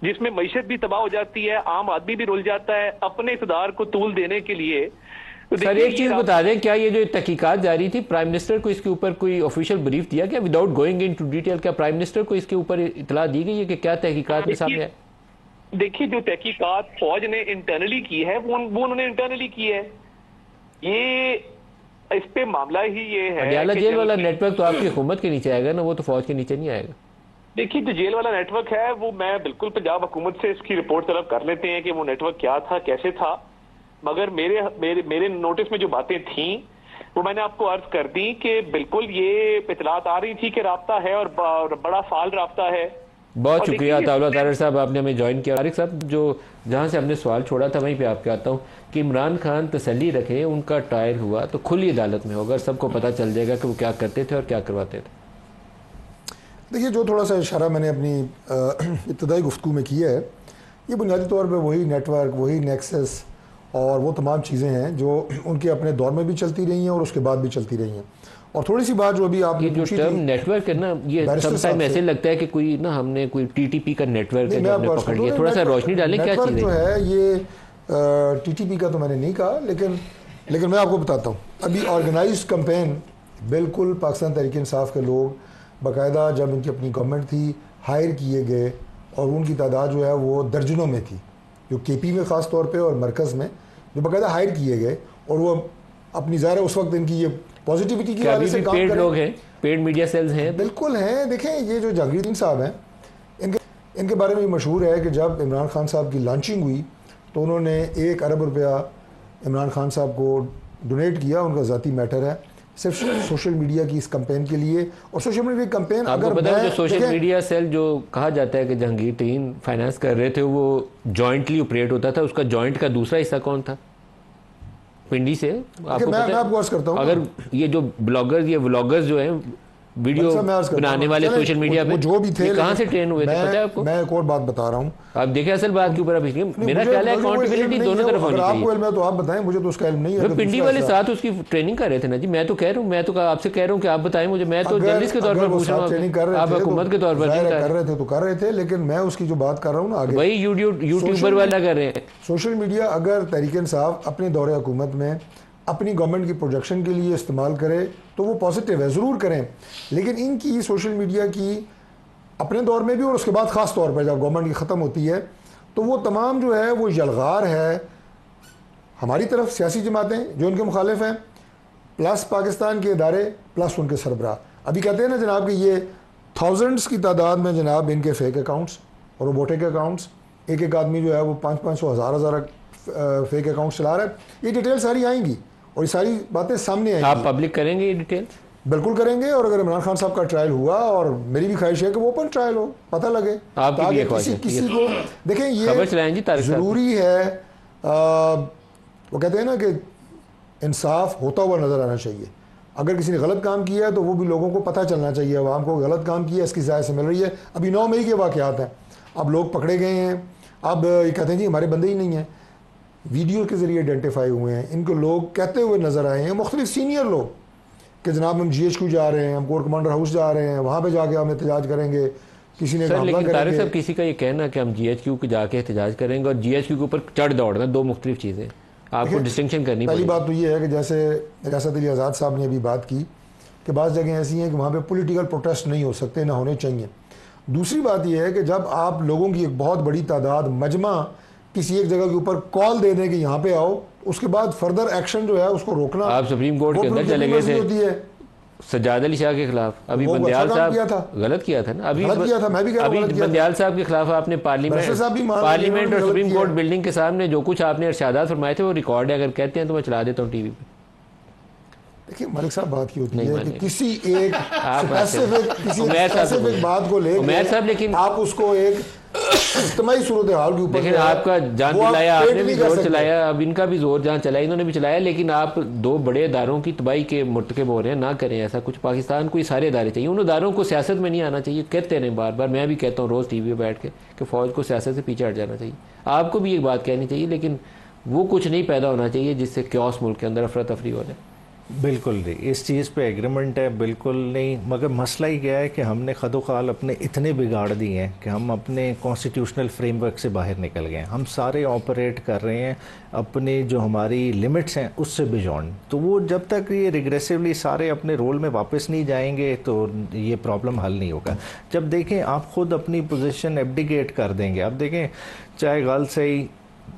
जिसमें मईशत भी तबाह हो जाती है, आम आदमी भी रुल जाता है अपने इक़्तिदार को तूल देने के लिए। तो सर एक चीज बता दें, क्या ये जो तहकीकात जारी थी प्राइम मिनिस्टर को इसके ऊपर कोई ऑफिशियल ब्रीफ दिया क्या? Without going in to detail, क्या प्राइम मिनिस्टर को इसके ऊपर इतला दी गई है कि क्या तहकीकात के सामने है? देखिए, जो तहकीकात फौज ने इंटरनली की है वो उन्होंने इंटरनली की है। ये इस पे मामला ही ये है। अडियाला जेल वाला नेटवर्क तो आपकी हुकूमत के नीचे आएगा ना, वो तो फौज के नीचे नहीं आएगा। देखिए, जो जेल वाला नेटवर्क है वो मैं बिल्कुल पंजाब हुकूमत से इसकी रिपोर्ट तलब कर लेते हैं कि वो नेटवर्क क्या था, कैसे था। मगर मेरे नोटिस में जो बातें थी वो मैंने आपको अर्ज कर दी कि बिल्कुल ये इतलात आ रही थी कि राब्ता है और बड़ा फाल राब्ता है। बहुत शुक्रिया ताउला तारर साहब, आपने हमें ज्वाइन किया। तारिक साहब, जो जहां से हमने सवाल छोड़ा था वहीं पे आपके आता हूं कि इमरान खान तसल्ली रखें, उनका ट्रायल हुआ तो खुली अदालत में होगा, सबको पता चल जाएगा कि वो क्या करते थे और क्या करवाते थे। देखिए, जो थोड़ा सा इशारा मैंने अपनी इब्तदाई गुफ्तगू में किया है, ये बुनियादी तौर पर वही नेटवर्क, वही नेक्सस और वो तमाम चीज़ें हैं जो उनके अपने दौर में भी चलती रही हैं और उसके बाद भी चलती रही हैं। और थोड़ी सी बात जो अभी आप ये जो टर्म नेटवर्क है ना, ये समटाइम ऐसे लगता है कि कोई ना हमने कोई TTP का नेटवर्क है जो हमने पकड़ लिया। थोड़ा सा रोशनी डालें, क्या चीज़ जो है ये TTP का तो मैंने नहीं कहा, लेकिन मैं आपको बताता हूँ। अभी ऑर्गेनाइज्ड कैंपेन बिल्कुल पाकिस्तान तहरीक इंसाफ के लोग बाकायदा, जब इनकी अपनी गवर्नमेंट थी, हायर किए गए और उनकी तादाद जो है वो दर्जनों में थी, जो KP में ख़ास तौर पे और मरकज़ में जो बाकायदा हायर किए गए और वो अपनी ज़ाहिर उस वक्त इनकी ये पॉजिटिविटी की वजह से काम पेड लोग हैं, पेड मीडिया सेल्स हैं, बिल्कुल हैं। देखें, ये जो जहांगीर साहब हैं, इनके बारे में मशहूर है कि जब इमरान खान साहब की लॉन्चिंग हुई तो उन्होंने 1 अरब रुपया इमरान खान साहब को डोनेट किया। उनका ज़ाती मैटर है, सिर्फ सोशल मीडिया की इस कैंपेन के लिए। और सोशल मीडिया कैंपेन, अगर पता है जो सोशल मीडिया सेल जो कहा जाता है कि जहांगीर तरीन फाइनेंस कर रहे थे, वो जॉइंटली ऑपरेट होता था, उसका जॉइंट का दूसरा हिस्सा कौन था? पिंडी से। आपको मैं आपको अर्ज करता हूं, अगर ये जो ब्लॉगर्स, ये व्लॉगर्स जो हैं वीडियो बनाने वाले सोशल मीडिया पे, जो भी थे, कहां से ट्रेन हुए थे पता है आपको? मैं एक और बात बता रहा हूं, आप देखिए असल बात के ऊपर अभी मेरा ख्याल है अकाउंटेबिलिटी दोनों तरफ होनी चाहिए। आपको इल्म है तो आप बताएं, मुझे तो उसका इल्म नहीं है। पिंडी वाले साथ उसकी ट्रेनिंग कर रहे थे ना जी। मैं तो कह रहा हूं, मैं तो आपसे कह रहा हूं कि आप बताएं मुझे, मैं तो जर्नलिस्ट के तौर पर पूछ रहा हूं, आप हुकूमत के तौर पर कर रहे थे तो कर रहे थे, लेकिन मैं उसकी जो बात कर रहा हूं ना, आगे वही यूट्यूबर वाला कर रहे हैं। सोशल मीडिया अगर तहरीक इंसाफ अपने दौरे हुकूमत में अपनी गवर्नमेंट की प्रोजेक्शन के लिए इस्तेमाल करे तो वो पॉजिटिव है, ज़रूर करें। लेकिन इनकी सोशल मीडिया की अपने दौर में भी और उसके बाद ख़ास तौर पर जब गवर्नमेंट की ख़त्म होती है तो वो तमाम जो है वो यलगार है हमारी तरफ, सियासी जमातें जो उनके मुखालिफ हैं, प्लस पाकिस्तान के इदारे, प्लस उनके सरबराह। अभी कहते हैं ना जनाब कि ये थाउजेंड्स की तादाद में जनाब इनके फेक अकाउंट्स और रोबोटिक अकाउंट्स, एक एक आदमी जो है वो 500-500 हज़ार फेक अकाउंट चला रहा है। ये डिटेल सारी आएंगी और ये सारी बातें सामने आएंगी। आप पब्लिक करेंगे ये डिटेल्स? बिल्कुल करेंगे। और अगर इमरान खान साहब का ट्रायल हुआ, और मेरी भी ख्वाहिश है कि वो ओपन ट्रायल हो, पता लगे ताकि किसी को देखें। ये ज़रूरी है, वो कहते हैं ना कि इंसाफ होता हुआ नज़र आना चाहिए। अगर किसी ने गलत काम किया है तो वो भी लोगों को पता चलना चाहिए, आवाम को गलत काम किया इसकी सज़ा से मिल रही है। अभी 9 मई के वाक़यात हैं, अब लोग पकड़े गए हैं, अब ये कहते हैं जी हमारे बंदे ही नहीं हैं, वीडियो के ज़रिए आइडेंटिफाई हुए हैं, इनको लोग कहते हुए नज़र आए हैं, मुख्तलिफ सीनियर लोग कि जनाब हम GHQ जा रहे हैं, हम कोर कमांडर हाउस जा रहे हैं, वहाँ पे जाके हम एहतजाज करेंगे। किसी ने लेकिन तारिक साहब किसी का ये कहना कि हम GHQ को जाके एहतजाज करेंगे और GHQ के ऊपर चढ़ दौड़ना, दो मुख्तलिफ चीज़ें, आपको डिस्टिंक्शन करनी पहली बात तो ये है कि जैसे रियासत अली आज़ाद साहब ने अभी बात की कि बाज़ जगह ऐसी हैं कि वहाँ पे पॉलिटिकल प्रोटेस्ट नहीं हो सकते, ना होने चाहिए। दूसरी बात यह है कि जब आप लोगों की एक बहुत बड़ी तादाद मजमा किसी एक जगह के ऊपर कॉल दे दें कि यहाँ पे आओ, उसके बाद फर्दर एक्शन जो है उसको रोकना। आप सुप्रीम कोर्ट के अंदर चले गए थे सज्जाद अली शाह के खिलाफ, अभी बंदियाल साहब गलत किया था ना, अभी मैं भी अभी बंदियाल साहब के खिलाफ आपने पार्लियामेंट और सुप्रीम कोर्ट बिल्डिंग के सामने जो कुछ आपने इरशादात फरमाए थे वो रिकॉर्ड है, अगर कहते हैं तो मैं चला देता हूँ टीवी पे। देखिए मलिक साहब, बात की होती है कि किसी एक स्पेसिफिक बात को लेकर आप उसको एक इज्तिमाई सूरत हाल के ऊपर लेकिन आपका जान चलाया, आपने भी जोर चलाया, अब इनका भी जोर जान चलाया, इन्होंने भी चलाया, लेकिन आप दो बड़े इदारों की तबाही के मुर्तकब हो रहे हैं। ना करें ऐसा कुछ। पाकिस्तान को ये सारे इदारे चाहिए, उन इदारों को सियासत में नहीं आना चाहिए। कहते हैं बार बार, मैं भी कहता हूँ रोज़ टीवी पे बैठ के कि फ़ौज को सियासत से पीछे हट जाना चाहिए। आपको भी एक बात कहनी चाहिए, लेकिन वो कुछ नहीं पैदा होना चाहिए जिससे क्योस मुल्क के अंदर अफरा तफरी हो जाए। बिल्कुल नहीं, इस चीज़ पे एग्रीमेंट है, बिल्कुल नहीं। मगर मसला ही क्या है कि हमने खदोखाल अपने इतने बिगाड़ दिए हैं कि हम अपने कॉन्स्टिट्यूशनल फ्रेमवर्क से बाहर निकल गए हैं। हम सारे ऑपरेट कर रहे हैं अपने जो हमारी लिमिट्स हैं उससे बियॉन्ड। तो वो जब तक ये रिग्रेसिवली सारे अपने रोल में वापस नहीं जाएंगे तो ये प्रॉब्लम हल नहीं होगा। जब देखें आप खुद अपनी पोजीशन एब्डिकेट कर देंगे, अब देखें चाहे गल से ही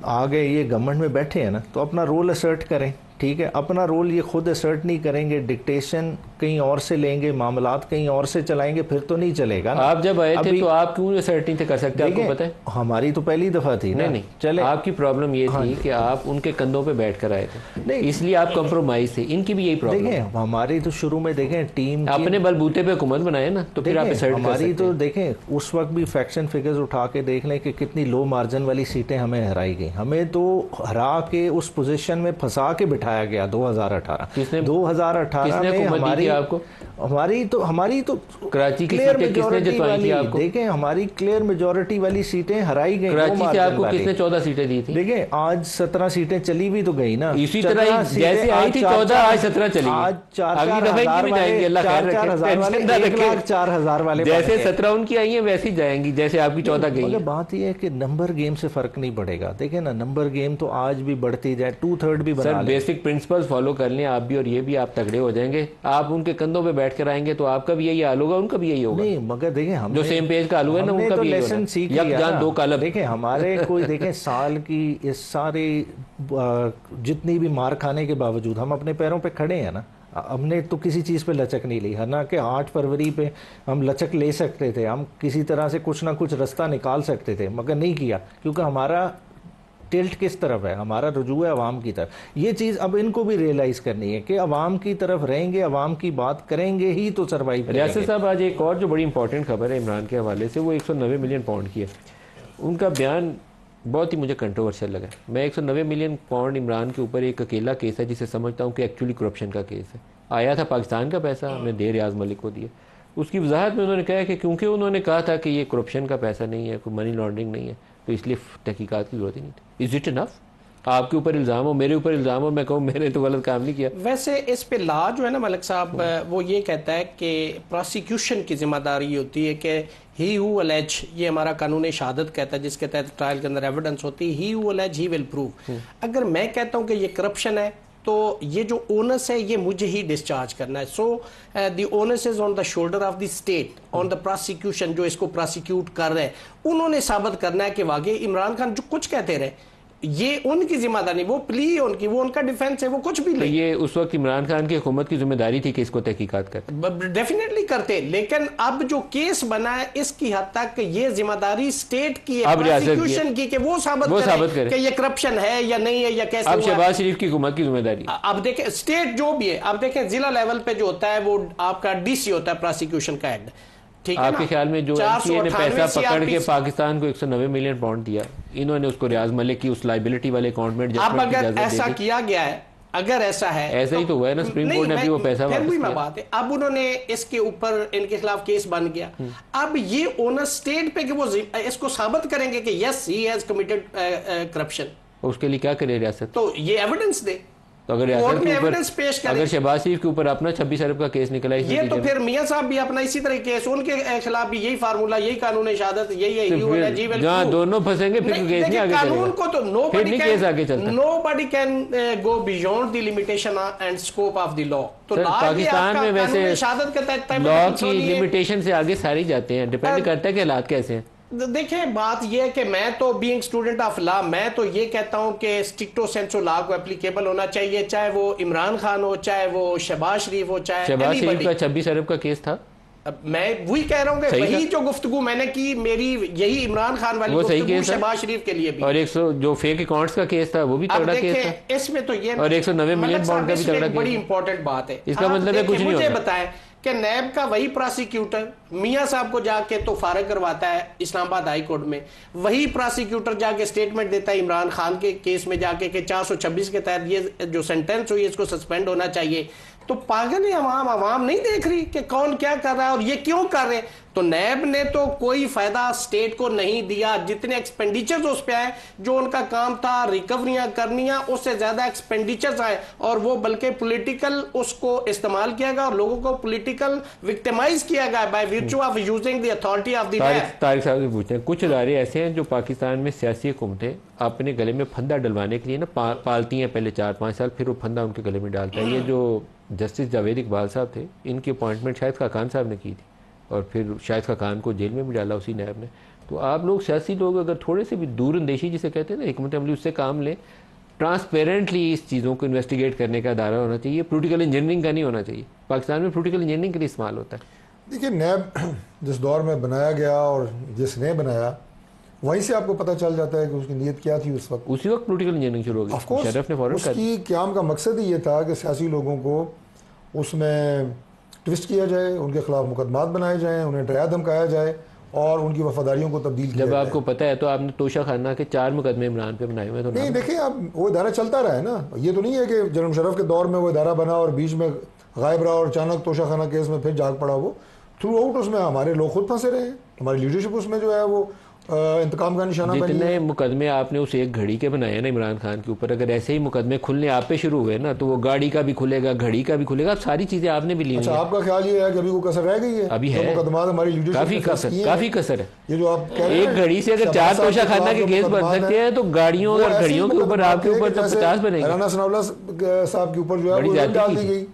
आ गए ये गवर्नमेंट में बैठे हैं ना, तो अपना रोल असर्ट करें, ठीक है। अपना रोल ये खुद असर्ट नहीं करेंगे, डिक्टेशन कहीं और से लेंगे, मामलात कहीं और से चलाएंगे, फिर तो नहीं चलेगा ना। आप जब आए थे तो आप क्यों असर्ट नहीं थे कर सकते? आपको पता है हमारी तो पहली दफा थी ना। नहीं चले, आपकी प्रॉब्लम ये थी कि आप उनके कंधों पे बैठ कर आए थे, नहीं इसलिए आप कंप्रोमाइज थे। इनकी भी यही प्रॉब्लम है। हमारी तो शुरू में देखें टीम अपने बलबूते पे हुकूमत बनाए ना, तो फिर आप असर्ट कर सकते। हमारी तो देखें उस वक्त भी फैक्शन फिगर्स उठा के देख लें कि कितनी लो मार्जिन वाली सीटें हमें हराई गई। हमें तो हरा के उस पोजीशन में फंसा के बिठाया गया 2018 में। हमारी तो कराची की सीटें किसने जितवाई थी आपको? देखें हमारी क्लियर मेजॉरिटी वाली सीटें हराई गई। कराची से आपको किसने 14 सीटें दी थी? देखें आज 17 सीटें चली भी तो गई ना, इसी तरह जैसे आई थी 14 आज 17 चली। आज 4,000 वाले जैसे 17 उनकी आई है वैसी जाएंगी जैसे आपकी 14 गई। बात यह है कि नंबर गेम से फर्क नहीं पड़ेगा। देखें ना, नंबर गेम तो आज भी बढ़ती जाए, 2/3 भी बना। बेसिक प्रिंसिपल्स फॉलो कर लें आप भी, और ये भी आप तगड़े हो जाएंगे। आप उनके कंधों पे बैठ कर आएंगे तो आपका भी यही हाल होगा, उनका भी यही होगा। नहीं मगर देखें हम जो सेम पेज का हाल हुआ है ना, उनका भी लेसन सीख लिया। दो कलम देखें हमारे कोई देखें साल की इस सारे जितनी भी मार खाने के बावजूद हम अपने पैरों पे खड़े हैं ना। हमने तो किसी चीज़ पे लचक नहीं ली। हालांकि 8 फरवरी पे हम लचक ले सकते थे, हम किसी तरह से कुछ ना कुछ रास्ता निकाल सकते थे, मगर नहीं किया क्योंकि हमारा टिल्ट किस तरफ है, हमारा रुजू है अवाम की तरफ। ये चीज़ अब इनको भी रियलाइज करनी है कि अवाम की तरफ रहेंगे, अवाम की बात करेंगे ही तो सर्वाइव करेंगे। रियासत साहब, आज एक और जो बड़ी इंपॉर्टेंट खबर है इमरान के हवाले से, वो 190 मिलियन पाउंड की है। उनका बयान बहुत ही मुझे कंट्रोवर्शियल लगा। मैं 190 मिलियन पाउंड इमरान के ऊपर एक अकेला केस है जिसे समझता हूँ कि एक्चुअली करप्शन का केस है। आया था पाकिस्तान का पैसा, हमने दे रियाज मलिक को दिया। उसकी वजाहत में उन्होंने कहा कि क्योंकि उन्होंने कहा था कि ये करप्शन का पैसा नहीं है, कोई मनी लॉन्ड्रिंग नहीं है, तो इसलिए तहकीकात की जरूरत ही नहीं थी। Is it enough? आपके ऊपर इल्ज़ाम हो, मेरे ऊपर इल्ज़ाम हो, मैं कहूँ मैंने तो गलत काम नहीं किया। वैसे इस पे लॉ जो है ना मलिक साहब, वो ये कहता है कि प्रोसिक्यूशन की जिम्मेदारी होती है कि ही हु अलेज, ये हमारा कानून शहादत कहता है जिसके तहत ट्रायल के अंदर एविडेंस होती है, he who allege he will prove. अगर मैं कहता हूँ कि ये करप्शन है तो ये जो ओनस है ये मुझे ही डिस्चार्ज करना है। So the onus is on the shoulder of the state, on the prosecution, जो इसको प्रोसिक्यूट कर रहे हैं उन्होंने साबित करना है कि वाकई इमरान खान जो कुछ कहते रहे ये उनकी जिम्मेदारी, वो प्ली उनकी, वो उनका डिफेंस है, वो कुछ भी तो ये उस वक्त इमरान खान की हुकूमत की जिम्मेदारी थी कि इसको तहकीकात कर डेफिनेटली करते। लेकिन अब जो केस बना है इसकी हद तक ये जिम्मेदारी स्टेट की है, प्रोसिक्यूशन की, कि वो साबित करे कि ये करप्शन है या नहीं है या कैसे। अब शहबाज शरीफ की हुकूमत की जिम्मेदारी, अब देखें स्टेट जो भी है, अब देखें जिला लेवल पे जो होता है वो आपका डीसी होता है, प्रोसिक्यूशन का हेड। आपके ख्याल में जो एनसीए ने पैसा पकड़ के पाकिस्तान को 190 मिलियन पाउंड दिया, इन्होंने उसको रियाज मलिक की उस लाइबिलिटी वाले अकाउंट में अब अगर ऐसा किया गया है, अगर ऐसा है, ऐसा ही तो हुआ है ना, सुप्रीम कोर्ट ने भी वो पैसा वापस किया। बात है अब उन्होंने इसके ऊपर इनके खिलाफ केस बन गया। अब ये ओनर स्टेट पे कि वो इसको साबित करेंगे कि yes he has committed corruption. उसके लिए क्या करे रियासत? तो ये एविडेंस दे। तो अगर अगर शहबाज शरीफ के ऊपर अपना 26 अरब का केस निकला है, ये तो फिर मियां साहब भी अपना इसी तरह केस, उनके खिलाफ भी यही फार्मूला, यही कानून शहादत, यही है जहां दोनों फंसेंगे फिर केस नहीं आगे कानून को तो nobody can go beyond the limitation and scope of the law. तो पाकिस्तान में वैसे शहादत के तहत लॉ की लिमिटेशन से आगे सारे जाते हैं, डिपेंड करता है कि हालात कैसे हैं। देखें बात यह है कि मैं तो बीइंग स्टूडेंट ऑफ लॉ, मैं तो ये कहता हूं कि स्ट्रिक्टो सेंसो लॉ को एप्लीकेबल होना चाहिए, चाहे वो इमरान खान हो, चाहे वो शहबाज शरीफ हो, चाहे शहबाज शरीफ का 26 अरब का केस था। मैं वही कह रहा हूं कि वही जो गुफ्तगू मैंने की, मेरी यही इमरान खान वाली गुफ्तगू शहबाज शरीफ के लिए भी। और 100 जो फेक अकाउंट्स का केस था वो भी तगड़ा केस था। इसमें तो ये और 190 मिलियन पाउंड का भी तगड़ा केस। बड़ी इंपॉर्टेंट बात है, इसका मतलब है कुछ नहीं होगा। मुझे बताएं कि नैब का वही प्रोसिक्यूटर मियां साहब को जाके तो फारिग करवाता है इस्लामाबाद हाई कोर्ट में, वही प्रोसिक्यूटर जाके स्टेटमेंट देता है इमरान खान के केस में जाके कि 426 के तहत ये जो सेंटेंस हुई इसको सस्पेंड होना चाहिए। तो पागल है आवाम नहीं देख रही कि कौन क्या कर रहा है और ये क्यों कर रहे हैं। तो नैब ने तो कोई फायदा स्टेट को नहीं दिया, जितने एक्सपेंडिचर्स उस पे आए, जो उनका काम था रिकवरियां करनियां, उससे ज्यादा एक्सपेंडिचर्स आए और वो बल्कि पॉलिटिकल उसको इस्तेमाल किया गया और लोगों को पॉलिटिकल विक्टिमाइज किया गया by virtue of using the authority of the NAB. Tariq साहब से पूछते हैं, कुछ इदारे ऐसे हैं जो पाकिस्तान में सियासी हुकूमतें अपने गले में फंदा डलवाने के लिए ना पालती हैं पहले 4-5 साल, फिर वो फंदा उनके गले में डालता है। ये जो जस्टिस जावेद इकबाल साहब थे, इनकी अपॉइंटमेंट शाहिद खान साहब ने की थी और फिर शाहिद खान को जेल में भी डाला उसी नैब ने। तो आप लोग सियासी लोग अगर थोड़े से भी दूर अंदेशी जिसे कहते हैं ना, हिकमत अमली, उससे काम लें, ट्रांसपेरेंटली इस चीज़ों को इन्वेस्टिगेट करने का अदारा होना चाहिए, पोलिटिकल इंजीनियरिंग का नहीं होना चाहिए। पाकिस्तान में पोलिटिकल इंजीनियरिंग के लिए इस्तेमाल होता है। देखिए, नैब जिस दौर में बनाया गया और जिसने बनाया, वहीं से आपको पता चल जाता है कि उसकी नीयत क्या थी उस वक्त। उसी वक्त पोलिटिकल इंजीनियरिंग शुरू हो गई। शरीफ ने फौरन उसकी क़याम का मकसद ही ये था कि सियासी लोगों को उसमें ट्विस्ट किया जाए, उनके खिलाफ मुकदमात बनाए जाएं, उन्हें डराया धमकाया जाए और उनकी वफादारियों को तब्दील किया जब आपको पता है तो आपने तोशा खाना के 4 मुकदमे इमरान पे बनाए हुए। तो नहीं, देखिए, अब वो इदारा चलता रहा है ना। ये तो नहीं है कि जनरल मुशर्रफ के दौर में वो इदारा बना और बीच में गायब रहा और अचानक तोशा खाना केस में फिर जाग पड़ा। वो थ्रू आउट उसमें हमारे लोग खुद फंसे रहे हैं, हमारी लीडरशिप उसमें जो है वो इंतकाम का निशाना बनी है। जितने मुकदमे आपने उस एक घड़ी के बनाए ना इमरान खान के ऊपर, अगर ऐसे ही मुकदमे खुलने आप पे शुरू हुए ना, तो वो गाड़ी का भी खुलेगा, घड़ी का भी खुलेगा, सारी चीजें आपने भी ली। अच्छा, आपका ख्याल ये है कि अभी वो कसर रह गई है? अभी है, मुकदमा हमारी लीडरशिप काफी कसर है। ये जो आप कह रहे हैं, एक घड़ी से अगर 4 तोशा खाना के केस बन सकते हैं तो गाड़ियों और घड़ियों के ऊपर आपके ऊपर तो 50 बनेंगे। राना सनाउल्लाह साहब के ऊपर जो है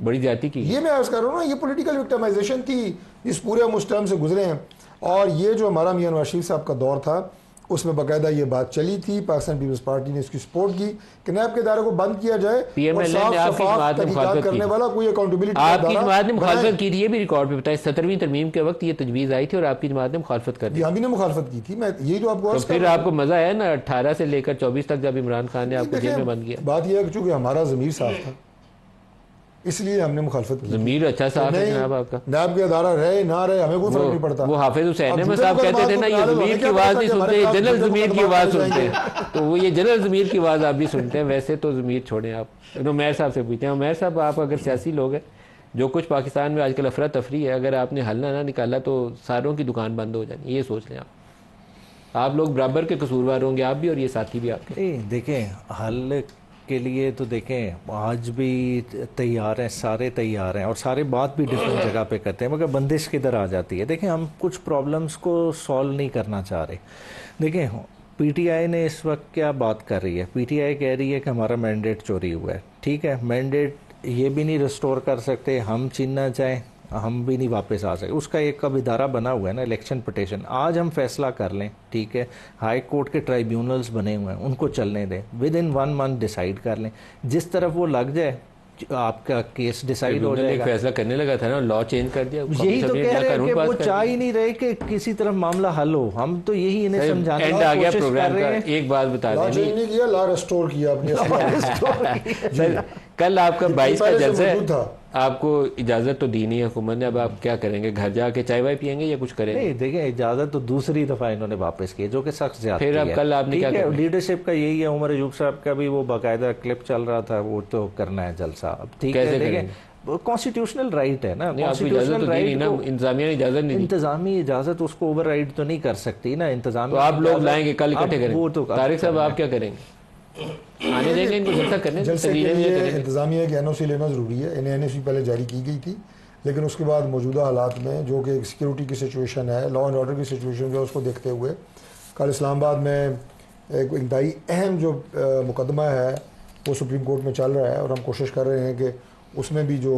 बड़ी जाती की। ये मैं अर्ज कर रहा हूँ ना, ये पॉलिटिकल विक्टिमाइजेशन थी, इस पूरे मुस्टर्म से गुजरे हैं। और ये जो हमारा मियां नवाज शरीफ साहब का दौर था, उसमें बाकायदा ये बात चली थी, पाकिस्तान पीपल्स पार्टी ने इसकी सपोर्ट की कि नैब के इदारे को बंद किया जाए और साफ तहकीकात करने वाला कोई अकाउंटेबिलिटी। आपकी जमात ने मुखालफत की थी, ये भी रिकॉर्ड पे बताया। 17वीं तरमीम के वक्त ये तजवीज़ आई थी और आपकी जमात ने मुखालफत कर दी। हम ही ने मुखालफत की थी। मैं यही तो आपको फिर आपको मजा आया ना 18 से लेकर 24 तक जब इमरान खान ने आपको जेल में बंद किया। बात यह है कि चूंकि हमारा ज़मीर साफ था इसलिए हमने मुखालफत की। ज़मीर अच्छा साफ है जनाब आपका। नैब के अदारा रहे ना रहे हमें कोई फर्क नहीं पड़ता। वो हाफिज हुसैन अहमद साहब कहते थे ना, ये ज़मीर की आवाज़ नहीं सुनते, जनरल ज़मीर की आवाज़ सुनते हैं। तो वो ये जनरल ज़मीर की आवाज़ आप भी सुनते हैं। वैसे तो ज़मीर छोड़ें आप। उमैर साहब से पूछते हैं, उमैर साहब आप अगर सियासी लोग हैं, जो कुछ पाकिस्तान में आजकल अफरा तफरी है, अगर आपने हल ना निकाला तो सारों की दुकान बंद हो जानी, ये सोच लें आप लोग बराबर के कसूरवार होंगे, आप भी और ये साथी भी आपके। देखें, हल के लिए तो देखें आज भी तैयार हैं, सारे तैयार हैं और सारे बात भी डिफरेंट जगह पे करते हैं, मगर बंदिश किधर आ जाती है। देखें, हम कुछ प्रॉब्लम्स को सॉल्व नहीं करना चाह रहे। देखें, पीटीआई ने इस वक्त क्या बात कर रही है, पीटीआई कह रही है कि हमारा मैंडेट चोरी हुआ है। ठीक है, मैंडेट ये भी नहीं रिस्टोर कर सकते, हम छीनना चाहें हम भी नहीं वापस आ सके। उसका एक अब इदारा बना हुआ है ना, इलेक्शन पिटीशन। आज हम फैसला कर लें, ठीक है, हाई कोर्ट के ट्राइब्यूनल्स बने हुए हैं, उनको चलने दें, विद इन 1 मंथ डिसाइड कर लें। जिस तरफ वो लग जाए आपका केस डिसाइड हो जाएगा। फैसला करने लगा था ना, लॉ चेंज कर दिया। यही तो कह रहे हैं कि वो चाह ही नहीं रहे कि किसी तरफ मामला हल हो। हम तो यही इन्हें समझाने की कोशिश कर रहे हैं। एक बात बता दें, लॉ चेंज नहीं किया, लॉ रिस्टोर किया आपने। कल आपका 22 का जलसा है, आपको इजाजत तो दी नहीं है हुकूमत ने, अब आप क्या करेंगे? घर जाके चाय वाय पियेंगे या कुछ करेंगे? नहीं, देखिए, इजाजत तो दूसरी दफा इन्होंने वापस की, जो कि सख्त ज्यादा। फिर अब कल आपने क्या किया? लीडरशिप का यही है। उमर अयूब साहब का भी वो बाकायदा क्लिप चल रहा था, वो तो करना है जलसा। अब ठीक है, देखिए, कॉन्स्टिट्यूशनल राइट है ना, कॉन्स्टिट्यूशनल राइट, इंतजामिया इजाजत नहीं, इंतजामी इजाजत उसको ओवर राइड तो नहीं कर सकती ना। इंतजाम तो आप लोग लाएंगे कल इकट्ठे करेंगे। तारिक साहब आप क्या करेंगे? आने देंगे इनको जलसा करने? जलसे के लिए इंतजामिया की एनओसी लेना ज़रूरी है। इन्हें एनओसी पहले जारी की गई थी, लेकिन उसके बाद मौजूदा हालात में जो कि सिक्योरिटी की सिचुएशन है, लॉ एंड ऑर्डर की सिचुएशन जो है, उसको देखते हुए कल इस्लामाबाद में एक इंतहाई अहम जो मुकदमा है वो सुप्रीम कोर्ट में चल रहा है और हम कोशिश कर रहे हैं कि उसमें भी जो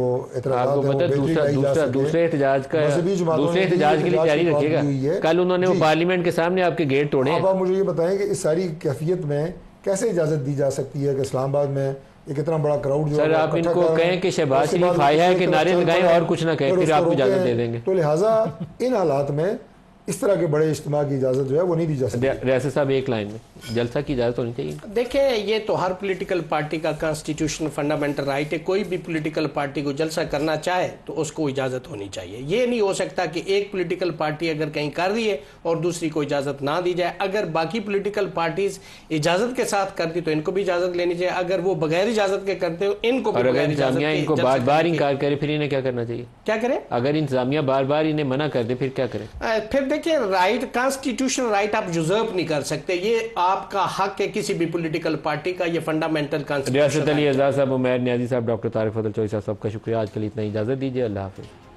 दूसरे एहतजाज के लिए जारी रखिएगा। कल उन्होंने वो पार्लियामेंट के सामने आपके गेट तोड़े। अब आप मुझे ये बताएं कि इस सारी कैफियत में कैसे इजाजत दी जा सकती है कि इस्लामाबाद में एक इतना बड़ा क्राउड जो सर, आप इनको कहें कि शहबाज शरीफ आया है कि नारे लगाएं और कुछ ना कहें, फिर आपको इजाजत दे देंगे। तो लिहाजा इन हालात में इस तरह के बड़े इज्तिमा की इजाज़त जो है वो नहीं दी जा सकती। रियासत साहब एक लाइन में, जलसा की इजाज़त होनी चाहिए। देखिए, ये तो हर पॉलिटिकल पार्टी का कॉन्स्टिट्यूशनल फंडामेंटल राइट है, कोई भी पॉलिटिकल पार्टी को जलसा करना चाहे तो उसको इजाज़त होनी चाहिए। ये नहीं हो सकता कि एक पॉलिटिकल पार्टी अगर कहीं कर रही है और दूसरी को इजाज़त ना दी जाए। अगर बाकी पॉलिटिकल पार्टीज इजाज़त के साथ करती तो इनको भी इजाज़त लेनी चाहिए, अगर वो बगैर इजाज़त के करते हो इनको भी बगैर इजाज़त के इनको बार बार इनकार करे फिर इन्हें क्या करना चाहिए? क्या करे? अगर इंतजामिया बार बार इन्हें मना कर दे फिर क्या करें? फिर देखिए, राइट, कॉन्स्टिट्यूशनल राइट आप यूजर्व नहीं कर सकते, ये आपका हक है किसी भी पॉलिटिकल पार्टी का, ये फंडामेंटल रियासत अली आज़ाद साहब, उमैर नियाज़ी साहब, डॉक्टर तारिक फजल चौधरी साहब, सबका शुक्रिया। आज के लिए इतना इजाज़त दीजिए। अल्लाह हाफिज़।